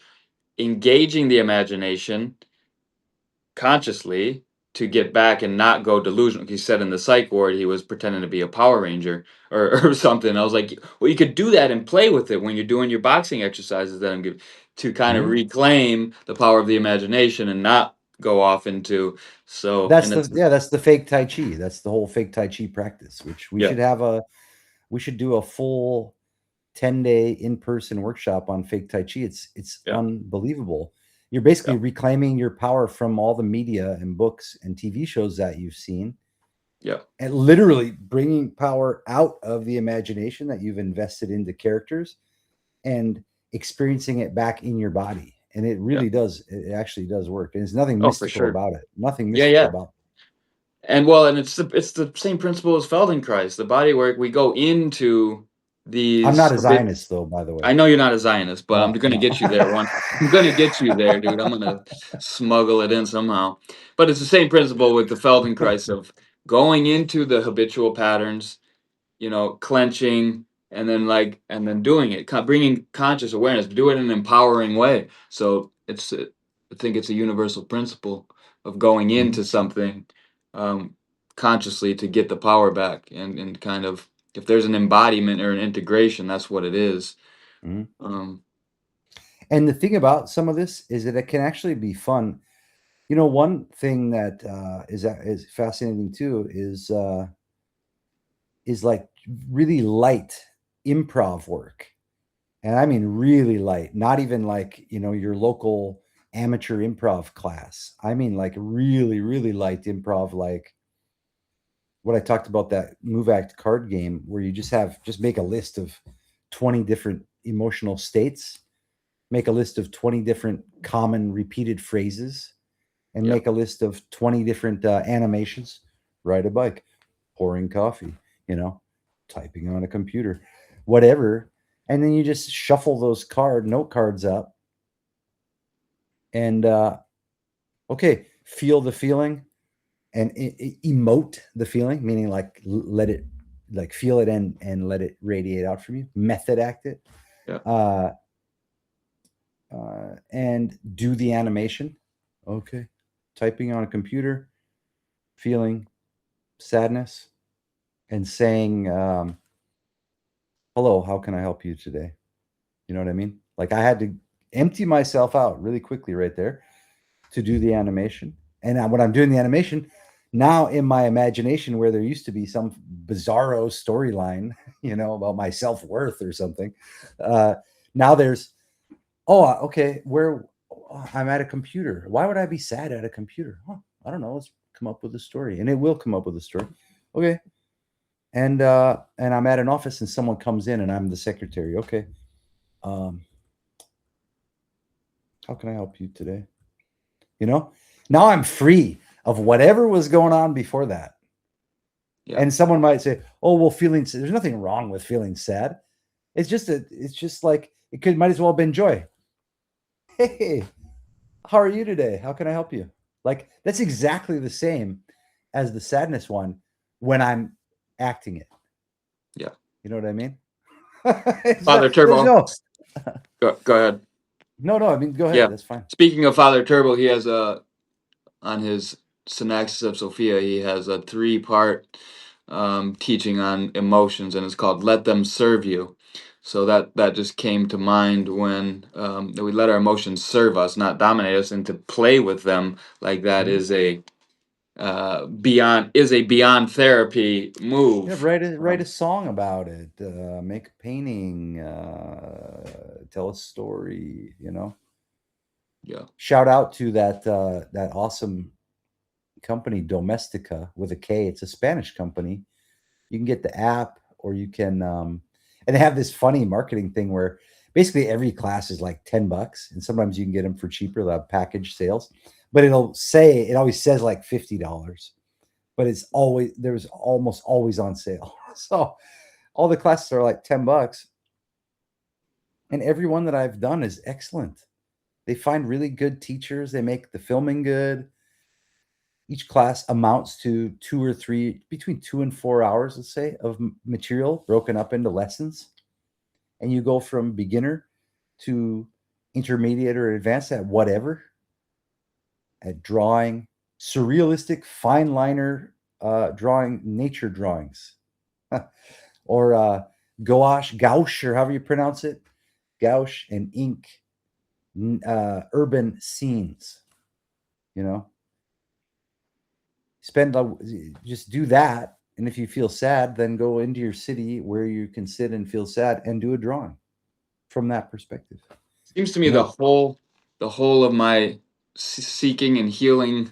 engaging the imagination consciously to get back and not go delusional. He said in the psych ward he was pretending to be a Power Ranger or something. I was like, well, you could do that and play with it when you're doing your boxing exercises that I'm giving to kind of Mhm. reclaim the power of the imagination and not go off into and That's it's that's the fake Tai Chi. That's the whole fake Tai Chi practice, which yeah, we should do a full 10-day in-person workshop on fake Tai Chi. It's yeah, unbelievable. You're basically yeah, reclaiming your power from all the media and books and TV shows that you've seen, yeah, and literally bringing power out of the imagination that you've invested into characters and experiencing it back in your body. And yeah. it actually does work. And there's nothing Oh, for mystical sure. about it. Nothing Yeah, mystical yeah. about it. And well, and it's the same principle as Feldenkrais, the body work. We go into I'm these not a a bit. Zionist though, by the I way. know you're not a Zionist, but I'm No, gonna no. get you there one. I'm gonna get you there, dude. I'm gonna smuggle it in somehow. But it's the same principle with the Feldenkrais of going into the habitual patterns, clenching and then doing it, bringing conscious awareness, do it in an empowering way. So I think it's a universal principle of going Mhm, into something um, consciously to get the power back and kind of if there's an embodiment or an integration, that's what it is. mhm. Um, And the thing about some of this is that it can actually be fun. One thing that is fascinating too is like really light improv work. And I mean really light, not even like, your local amateur improv class. I mean like really, really light improv, like what I talked about, that move act card game where you just make a list of 20 different emotional states, make a list of 20 different common repeated phrases, and yeah, make a list of 20 different animations ride a bike, pouring coffee, you know, typing on a computer, whatever. And then you just shuffle those note cards up and okay, feel the feeling and emote the feeling, meaning like let it, like feel it and let it radiate out from you. Method act it, Yeah. uh, and do the animation. Okay, typing on a computer, feeling sadness, and saying, "Hello, how can I help you today?" You know what I mean? Like I had to empty myself out really quickly right there to do the animation. And when I'm doing the animation, now in my imagination, where there used to be some bizarro storyline, about my self worth or something, uh, now there's, oh, okay, where I'm at a computer. Why would I be sad at a computer? Huh, I don't know. Let's come up with a story, and it will come up with a story. Okay, and I'm at an office, and someone comes in, and I'm the secretary. Okay, um, how can I help you today? You know, now I'm free of whatever was going on before that. Yeah. And someone might say, "Oh, well, there's nothing wrong with feeling sad. It's just like might as well have been joy. Hey, how are you today? How can I help you?" Like that's exactly the same as the sadness one when I'm acting it. Yeah. You know what I mean? Father There's Turbo. no, Go ahead. no. I mean, go ahead. Yeah. That's fine. Speaking of Father Turbo, he has on his Synaxis of Sophia, he has a 3-part teaching on emotions, and it's called "Let Them Serve You." So that just came to mind when that we let our emotions serve us, not dominate us, and to play with them like that Mhm. is a beyond therapy Yeah, move. write a song about it. Make a painting. Tell a story. Yeah. Shout out to that awesome company Domestica with a K. It's a Spanish company. You can get the app, or you can, and they have this funny marketing thing where basically every class is like $10, and sometimes you can get them for cheaper. They have package sales, but it always says like $50, but there's almost always on sale. So all the classes are like $10, and every one that I've done is excellent. They find really good teachers. They make the filming good. Each class amounts to between 2 and 4 hours, let's say, of material broken up into lessons. And you go from beginner to intermediate or advanced at whatever, at drawing, surrealistic fine liner drawing, nature drawings, or gouache, or however you pronounce it, gouache and ink, urban scenes. You know, spend just do that, and if you feel sad, then go into your city where you can sit and feel sad and do a drawing from that perspective. Seems to me You know, the whole of my seeking and healing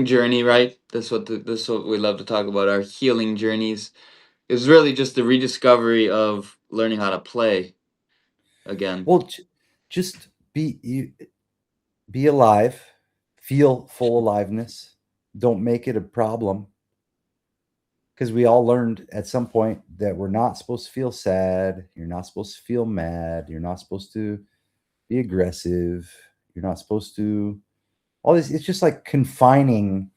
journey, right? That's what we love to talk about, our healing journeys, is really just the rediscovery of learning how to play again. well, just be alive, feel full aliveness. Don't make it a problem, because we all learned at some point that we're not supposed to feel sad. You're not supposed to feel mad. You're not supposed to be aggressive. You're not supposed to all this. It's just like confining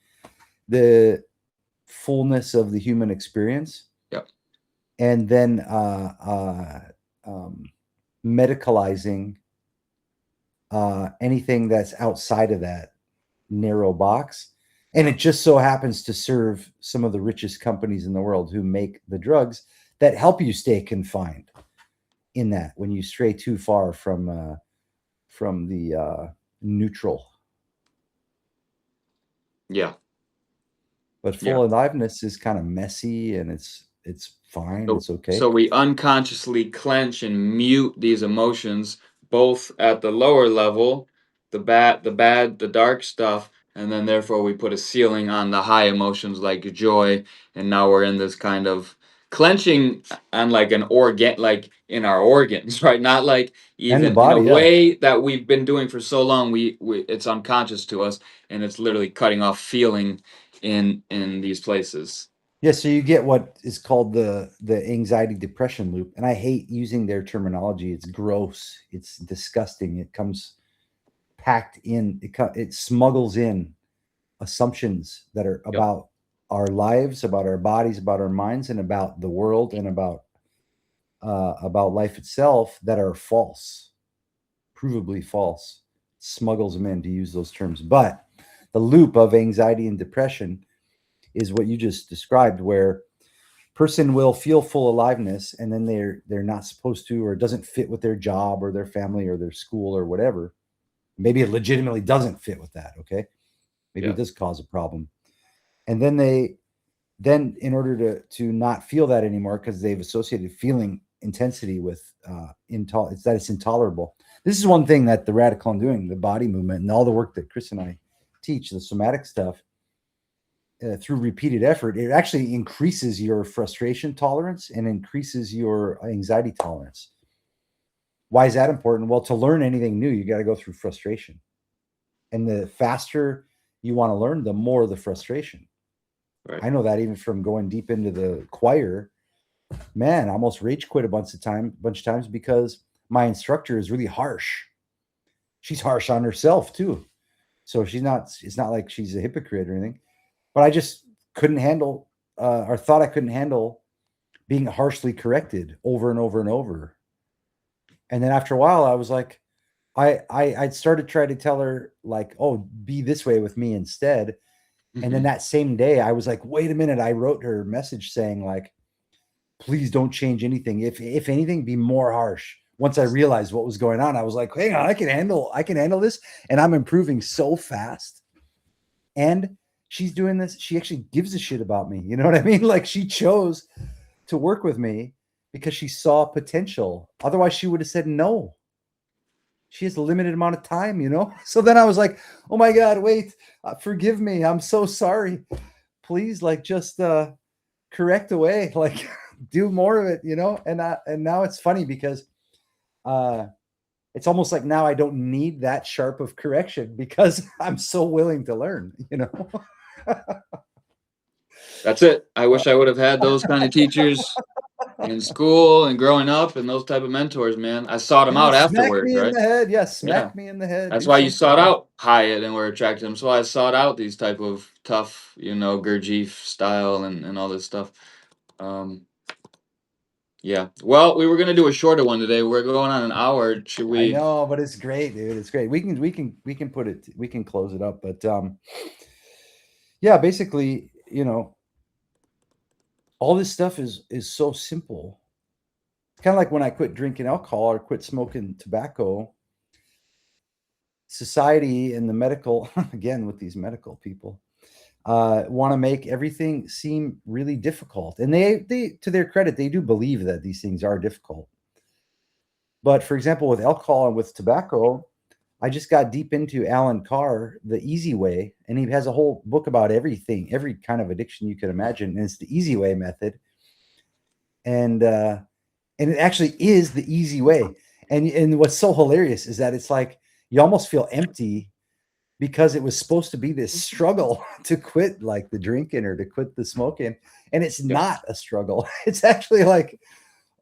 the fullness of the human experience, Yeah. and then medicalizing anything that's outside of that narrow box. And it just so happens to serve some of the richest companies in the world who make the drugs that help you stay confined in that when you stray too far from the neutral. Yeah. But Yeah. full aliveness is kind of messy, and it's fine. So It's okay. so we unconsciously clench and mute these emotions, both at the lower level, the dark stuff, and then therefore we put a ceiling on the high emotions like joy, and now we're in this kind of clenching on like an organ, like in our organs, right? Not like And the even in a body, yeah. way that we've been doing for so long, we it's unconscious to us, and it's literally cutting off feeling in these places. Yeah, so you get what is called the anxiety depression loop, and I hate using their terminology. It's gross. It's disgusting. It comes packed in. It smuggles in assumptions that are Yep. about our lives, about our bodies, about our minds, and about the world, and about life itself that are false, provably false. Smuggles them in, to use those terms. But the loop of anxiety and depression is what you just described, where person will feel full aliveness and then they're not supposed to, or it doesn't fit with their job or their family or their school or whatever. Maybe it legitimately doesn't fit with that. Okay, maybe Yeah. it does cause a problem, and then in order to not feel that anymore, because they've associated feeling intensity with it's that it's intolerable. This is one thing that the radical undoing, the body movement, and all the work that Chris and I teach, the somatic stuff, through repeated effort, it actually increases your frustration tolerance and increases your anxiety tolerance. Why is that important? Well, to learn anything new, you got to go through frustration. And the faster you want to learn, the more the frustration. Right. I know that even from going deep into the choir, man, I almost rage quit a bunch of times because my instructor is really harsh. She's harsh on herself too. So it's not like she's a hypocrite or anything, but I just couldn't handle, or thought I couldn't handle being harshly corrected over and over and over. And then after a while, I was like, I'd started trying to tell her, like, oh, be this way with me instead. And then Mm-hmm. that same day, I was like, wait a minute. I wrote her a message saying, like, please don't change anything. If anything, be more harsh. Once I realized what was going on, I was like, hang on, I can handle this. And I'm improving so fast. And she's doing this. She actually gives a shit about me. You know what I mean? Like, she chose to work with me because she saw potential. Otherwise, she would have said no. She has a limited amount of time, you know? So then I was like, oh my God, wait, forgive me. I'm so sorry. Please, like, just correct away, like, do more of it, you know? And now it's funny because uh, it's almost like now I don't need that sharp of correction because I'm so willing to learn, you know? That's it. I wish I would have had those kind of teachers in school and growing up, and those type of mentors, man. I sought them Yeah, out smack afterwards, me in right? the head. Yeah, Yeah. smack me in the head. That's Do why you something. sought Yeah. out Hyatt and were attracted to him. So I sought out these type of tough, Gurdjieff style and all this stuff. Um, yeah. Well, we were gonna do a shorter one today. We're going on an hour. Should I we? know, but it's great, dude. It's great. We can close it up, but yeah, basically, all this stuff is so simple. It's kind of like when I quit drinking alcohol or quit smoking tobacco. Society and the medical, again with these medical people, want to make everything seem really difficult, and they, to their credit, they do believe that these things are difficult. But for example, with alcohol and with tobacco, I just got deep into Alan Carr, The Easy Way, and he has a whole book about everything, every kind of addiction you could imagine, and it's the easy way method. And it actually is the easy way. And what's so hilarious is that it's like you almost feel empty because it was supposed to be this struggle to quit, like the drinking or to quit the smoking, and it's Yep. not a struggle. It's actually like,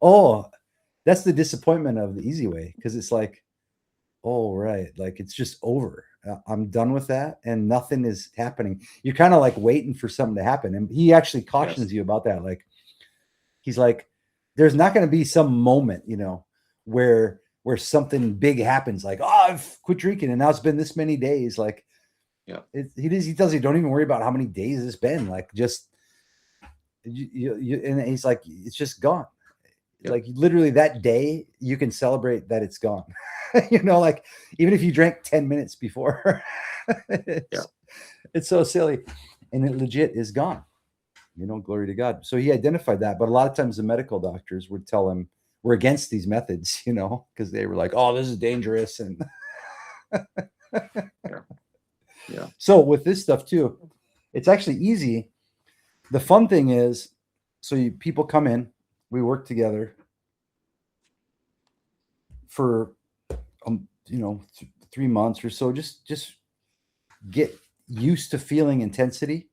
oh, that's the disappointment of the easy way, because it's like, oh, right, like it's just over. I'm done with that, and nothing is happening. You're kind of like waiting for something to happen, and he actually Yes. cautions you about that. Like, he's like, there's not going to be some moment, where something big happens, like, oh, I've quit drinking and now it's been this many days. Like, Yeah. he tells you, don't even worry about how many days it's been. Like, just and he's like, it's just gone. Yep. Like, literally that day you can celebrate that it's gone. Like, even if you drank 10 minutes before, Yeah. it's so silly, and it legit is gone. Glory to God. So he identified that, but a lot of times the medical doctors would tell him, we're against these methods, because they were like, oh, this is dangerous. And Yeah. Yeah. so with this stuff too, it's actually easy. The fun thing is, so people come in, we work together for, 3 months or so, just get used to feeling intensity.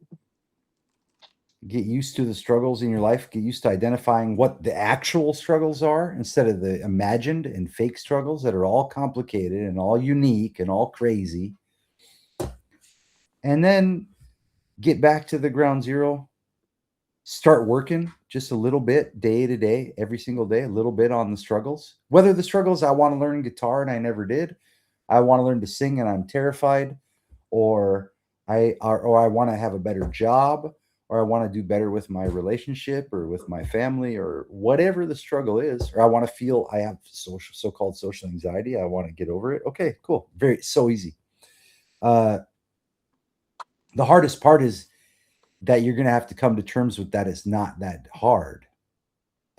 get used to the struggles in your life, get used to identifying what the actual struggles are instead of the imagined and fake struggles that are all complicated and all unique and all crazy. And then get back to the ground zero, start working just a little bit day to day, every single day, a little bit on the struggles. Whether the struggles, I want to learn guitar and I never did, I want to learn to sing and I'm terrified, or I want to have a better job, or I want to do better with my relationship or with my family, or whatever the struggle is, or I want to feel I have so-called social anxiety, I want to get over it. Okay, cool. Very so easy. Uh the hardest part is that you're going to have to come to terms with that it's not that hard,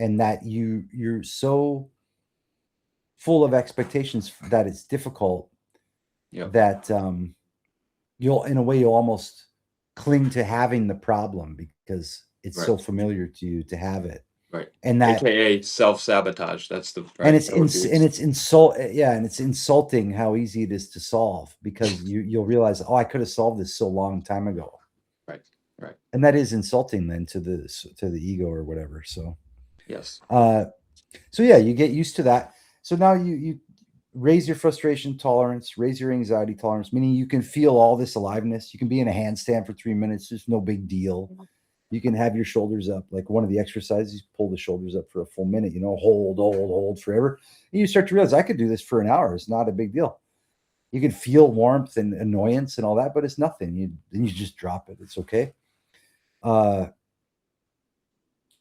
and that you're so full of expectations that it's difficult, Yep. that you'll in a way you'll almost cling to having the problem because it's Right. so familiar to you to have it. Right. And that AKA self-sabotage. That's the and right. That would be it's insult yeah, and it's insulting how easy it is to solve, because you'll realize, oh, I could have solved this so long time ago. right. Right. And that is insulting then to the ego or whatever. Yes. Uh so yeah, you get used to that. So now you raise your frustration tolerance, raise your anxiety tolerance, meaning you can feel all this aliveness. You can be in a handstand for 3 minutes. There's no big deal. You can have your shoulders up. Like one of the exercises, pull the shoulders up for a full minute, hold forever. And you start to realize I could do this for an hour. It's not a big deal. You can feel warmth and annoyance and all that, but it's nothing. Then you just drop it. It's okay.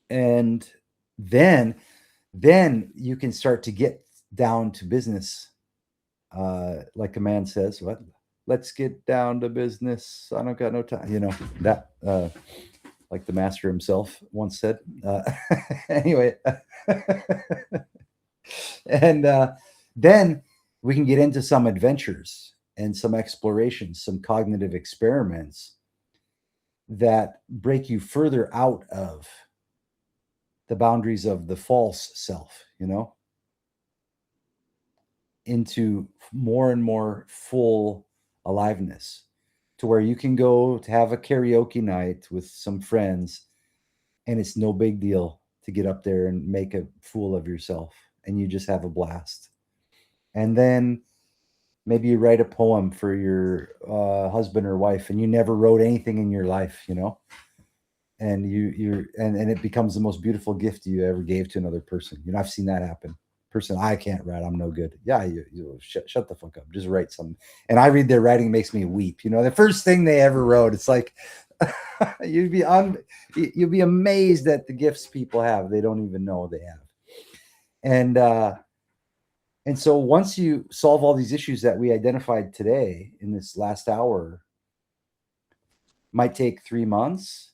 And then you can start to get down to business. Like a man says, what? Let's get down to business. I don't got no time. That, like the master himself once said. Anyway, and then we can get into some adventures and some explorations, some cognitive experiments that break you further out of the boundaries of the false self, into more and more full aliveness, to where you can go to have a karaoke night with some friends and it's no big deal to get up there and make a fool of yourself, and you just have a blast. And then maybe you write a poem for your husband or wife, and you never wrote anything in your life, and and it becomes the most beautiful gift you ever gave to another person. I've seen that happen. Person, I can't write, I'm no good. Yeah, you shut the fuck up, just write something. And I read their writing, makes me weep. The first thing they ever wrote, it's like you'd be amazed at the gifts people have, they don't even know they have. And so once you solve all these issues that we identified today in this last hour, might take 3 months,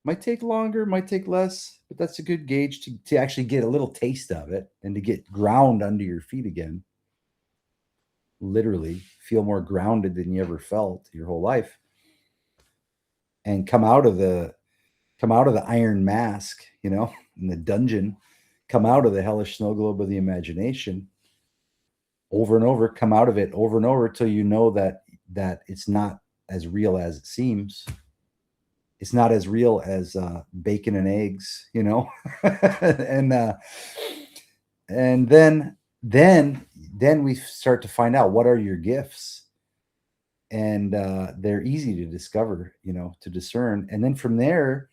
might take longer, might take less, but that's a good gauge to actually get a little taste of it and to get ground under your feet again. Literally feel more grounded than you ever felt your whole life, and come out of the iron mask, in the dungeon, come out of the hellish snow globe of the imagination over and over, come out of it over and over till you know that it's not as real as it seems. It's not as real as bacon and eggs, and then we start to find out what are your gifts, and they're easy to discover, to discern, and then from there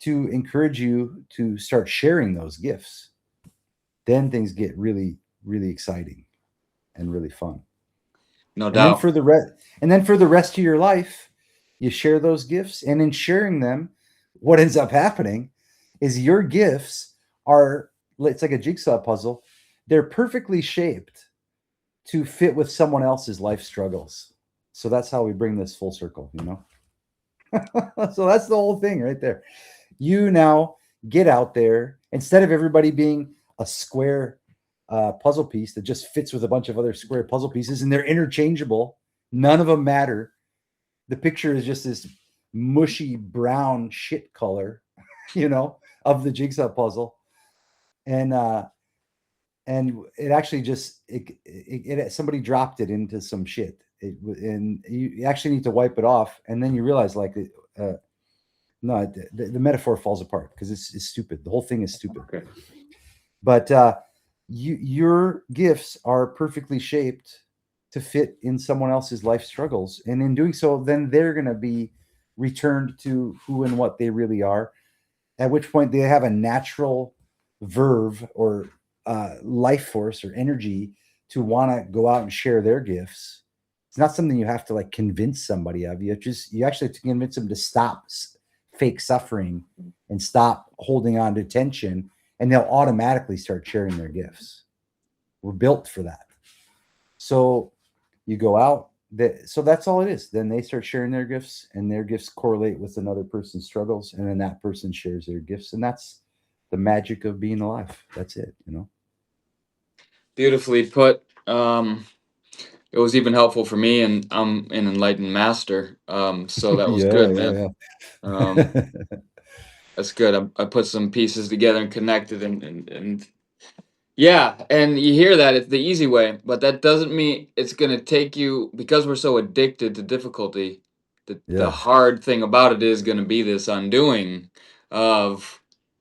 to encourage you to start sharing those gifts. Then things get really, really exciting and really fun. No And then doubt. for the rest of your life, you share those gifts, and in sharing them, what ends up happening is your gifts are, it's like a jigsaw puzzle. They're perfectly shaped to fit with someone else's life struggles. So that's how we bring this full circle, So that's the whole thing right there. You now get out there, instead of everybody being a square puzzle piece that just fits with a bunch of other square puzzle pieces, and they're interchangeable. None of them matter. The picture is just this mushy brown shit color, of the jigsaw puzzle. And it actually just somebody dropped it into some shit. And you actually need to wipe it off, and then you realize, like, No, the metaphor falls apart because it's stupid. The whole thing is stupid. Okay. But your gifts are perfectly shaped to fit in someone else's life struggles, and in doing so, then they're going to be returned to who and what they really are. At which point, they have a natural verve or life force or energy to want to go out and share their gifts. It's not something you have to like convince somebody of. You actually have to convince them to stop fake suffering and stop holding on to tension, and they'll automatically start sharing their gifts. We're built for that. So you go out. So that's all it is. Then they start sharing their gifts, and their gifts correlate with another person's struggles, and then that person shares their gifts, and that's the magic of being alive. That's it, you know. Beautifully put. It was even helpful for me, and I'm an enlightened master. So that was Yeah, good, man. yeah, Um, yeah. that's good. I put some pieces together and connected, and yeah, and you hear that it's the easy way, but that doesn't mean it's gonna take you, because we're so addicted to difficulty. The Yeah. hard thing about it is gonna be this undoing of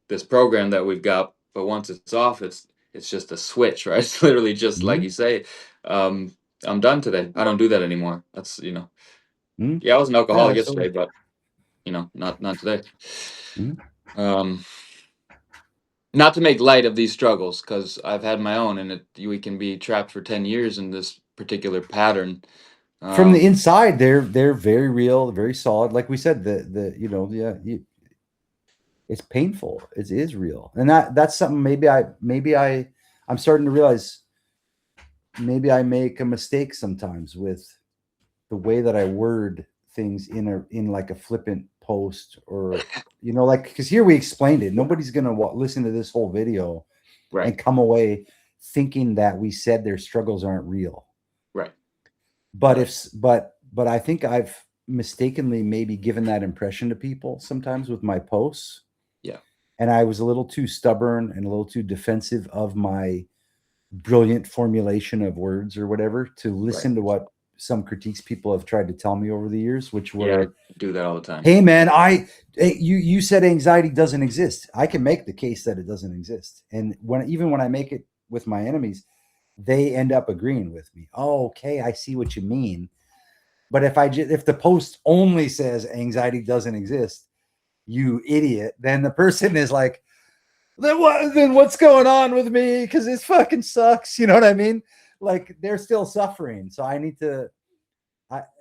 this program that we've got. But once it's off, it's just a switch, right? It's literally just like you Mhm. say. Um, I'm done today. I don't do that anymore. That's Mhm. yeah, I was an Yeah, alcoholic that's yesterday, totally. but not today. Mhm. Um, Not to make light of these struggles, because I've had my own, and we can be trapped for 10 years in this particular pattern. From the Um, inside, they're very real, very solid. Like we said, the you know, yeah, it's painful. It is real, and that's something. I'm starting to realize maybe I make a mistake sometimes with the way that I word things in like a flippant post, or like, because here we explained it. Nobody's gonna listen to this whole video right, and come away thinking that we said their struggles aren't real. right, But right. if but I think I've mistakenly maybe given that impression to people sometimes with my posts, Yeah, and I was a little too stubborn and a little too defensive of my brilliant formulation of words or whatever to right. listen to what some critiques people have tried to tell me over the years, which Yeah, I were, do that all the time. hey man, you said anxiety doesn't exist. I can make the case that it doesn't exist, and when I make it with my enemies, they end up agreeing with me. Oh, okay, I see what you mean. But if the post only says anxiety doesn't exist, you idiot, then the person is like, then what's going on with me? Because this fucking sucks. You know what I mean? Like, they're still suffering. So I need to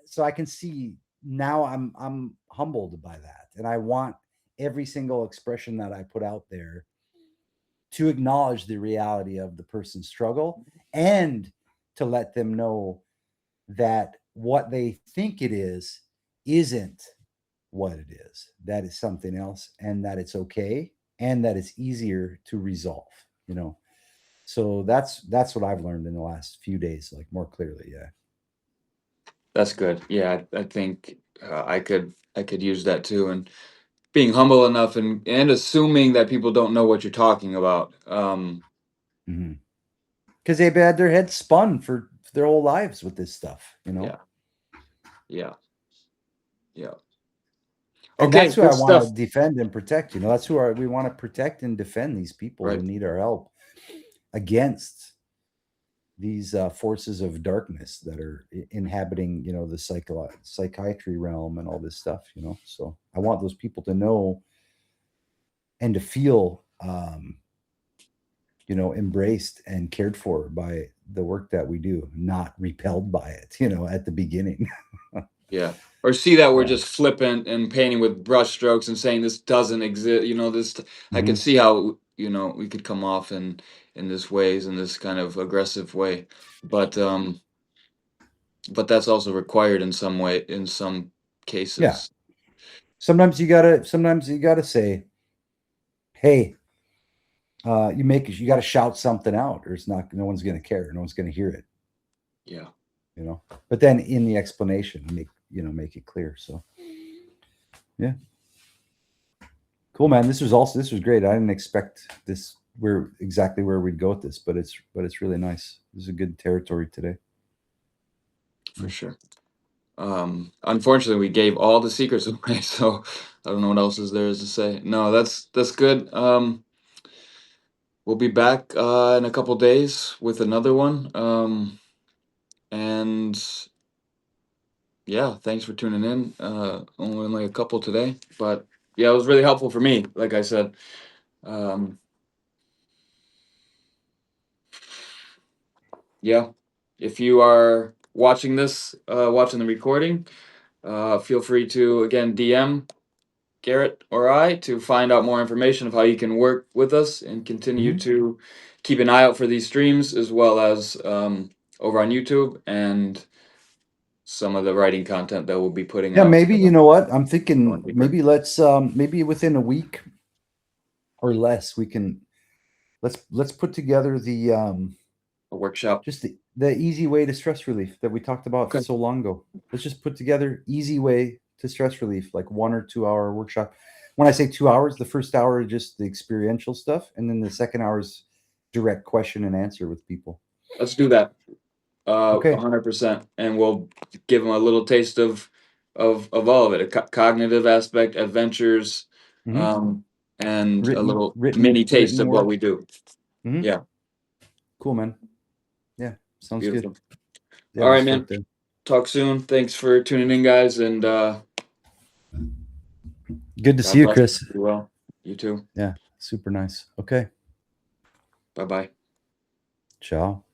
so I can see now. I'm humbled by that. And I want every single expression that I put out there to acknowledge the reality of the person's struggle, and to let them know that what they think it is isn't what it is. That is something else, and that it's okay, and that it's easier to resolve, you know. So that's what I've learned in the last few days, like, more clearly. Yeah. That's good. Yeah, I think I could use that too, and being humble enough, and assuming that people don't know what you're talking about. Because they've had their heads spun for their whole lives with this stuff, you know. Yeah, yeah, yeah. And Okay, that's who I good want stuff. to defend and protect. You know, that's we want to protect and defend, these people who Right. need our help against these forces of darkness that are inhabiting, the psychiatry realm and all this stuff. So I want those people to know and to feel, embraced and cared for by the work that we do, not repelled by it, at the beginning. Yeah. Or see that we're Yeah. just flippant and painting with brush strokes and saying this doesn't exist. I could Hmm. see how, we could come off in this ways, in this kind of aggressive way. But but that's also required in some way, in some Yeah. cases. Sometimes you gotta say, hey, you gotta shout something out, or it's not, no one's gonna care, no one's gonna hear it. Yeah. But then in the explanation, make it clear. So yeah, cool, man. This was great. I didn't expect this. We're exactly where we'd go with this, but it's really nice. This is a good territory today. For sure. Unfortunately, we gave all the secrets away, so I don't know what else there is to say. No, that's good. We'll be back in a couple days with another one. And yeah, thanks for tuning in. Only a couple today, but yeah, it was really helpful for me. Like I said, um, yeah. If you are watching this, watching the recording, feel free to again DM Garrett or I to find out more information of how you can work with us and continue Mhm. to keep an eye out for these streams as well as over on YouTube and some of the writing content that we'll be putting Yeah, out. maybe you know what? I'm Going thinking deeper. maybe let's maybe within a week or less we can let's put together the A workshop. just the easy way to stress relief that we talked about Okay. so long ago. Let's just put together easy way to stress relief, like 1 or 2 hour workshop. When I say 2 hours, the first hour is just the experiential stuff, and then the second hour is direct question and answer with people. Let's do that. Okay. 100%. And we'll give them a little taste of all of it. A cognitive aspect, adventures, Hmm. um, and a Written, little written, mini taste written of what we work. do. Hmm. Yeah, Cool, man. Yeah, sounds good. beautiful. Yeah, All we'll right, start man. there. Talk soon. Thanks for tuning in, guys, and Good to see God you, bless. Chris. You well. You too. Yeah, super nice. Okay. Bye bye. Ciao.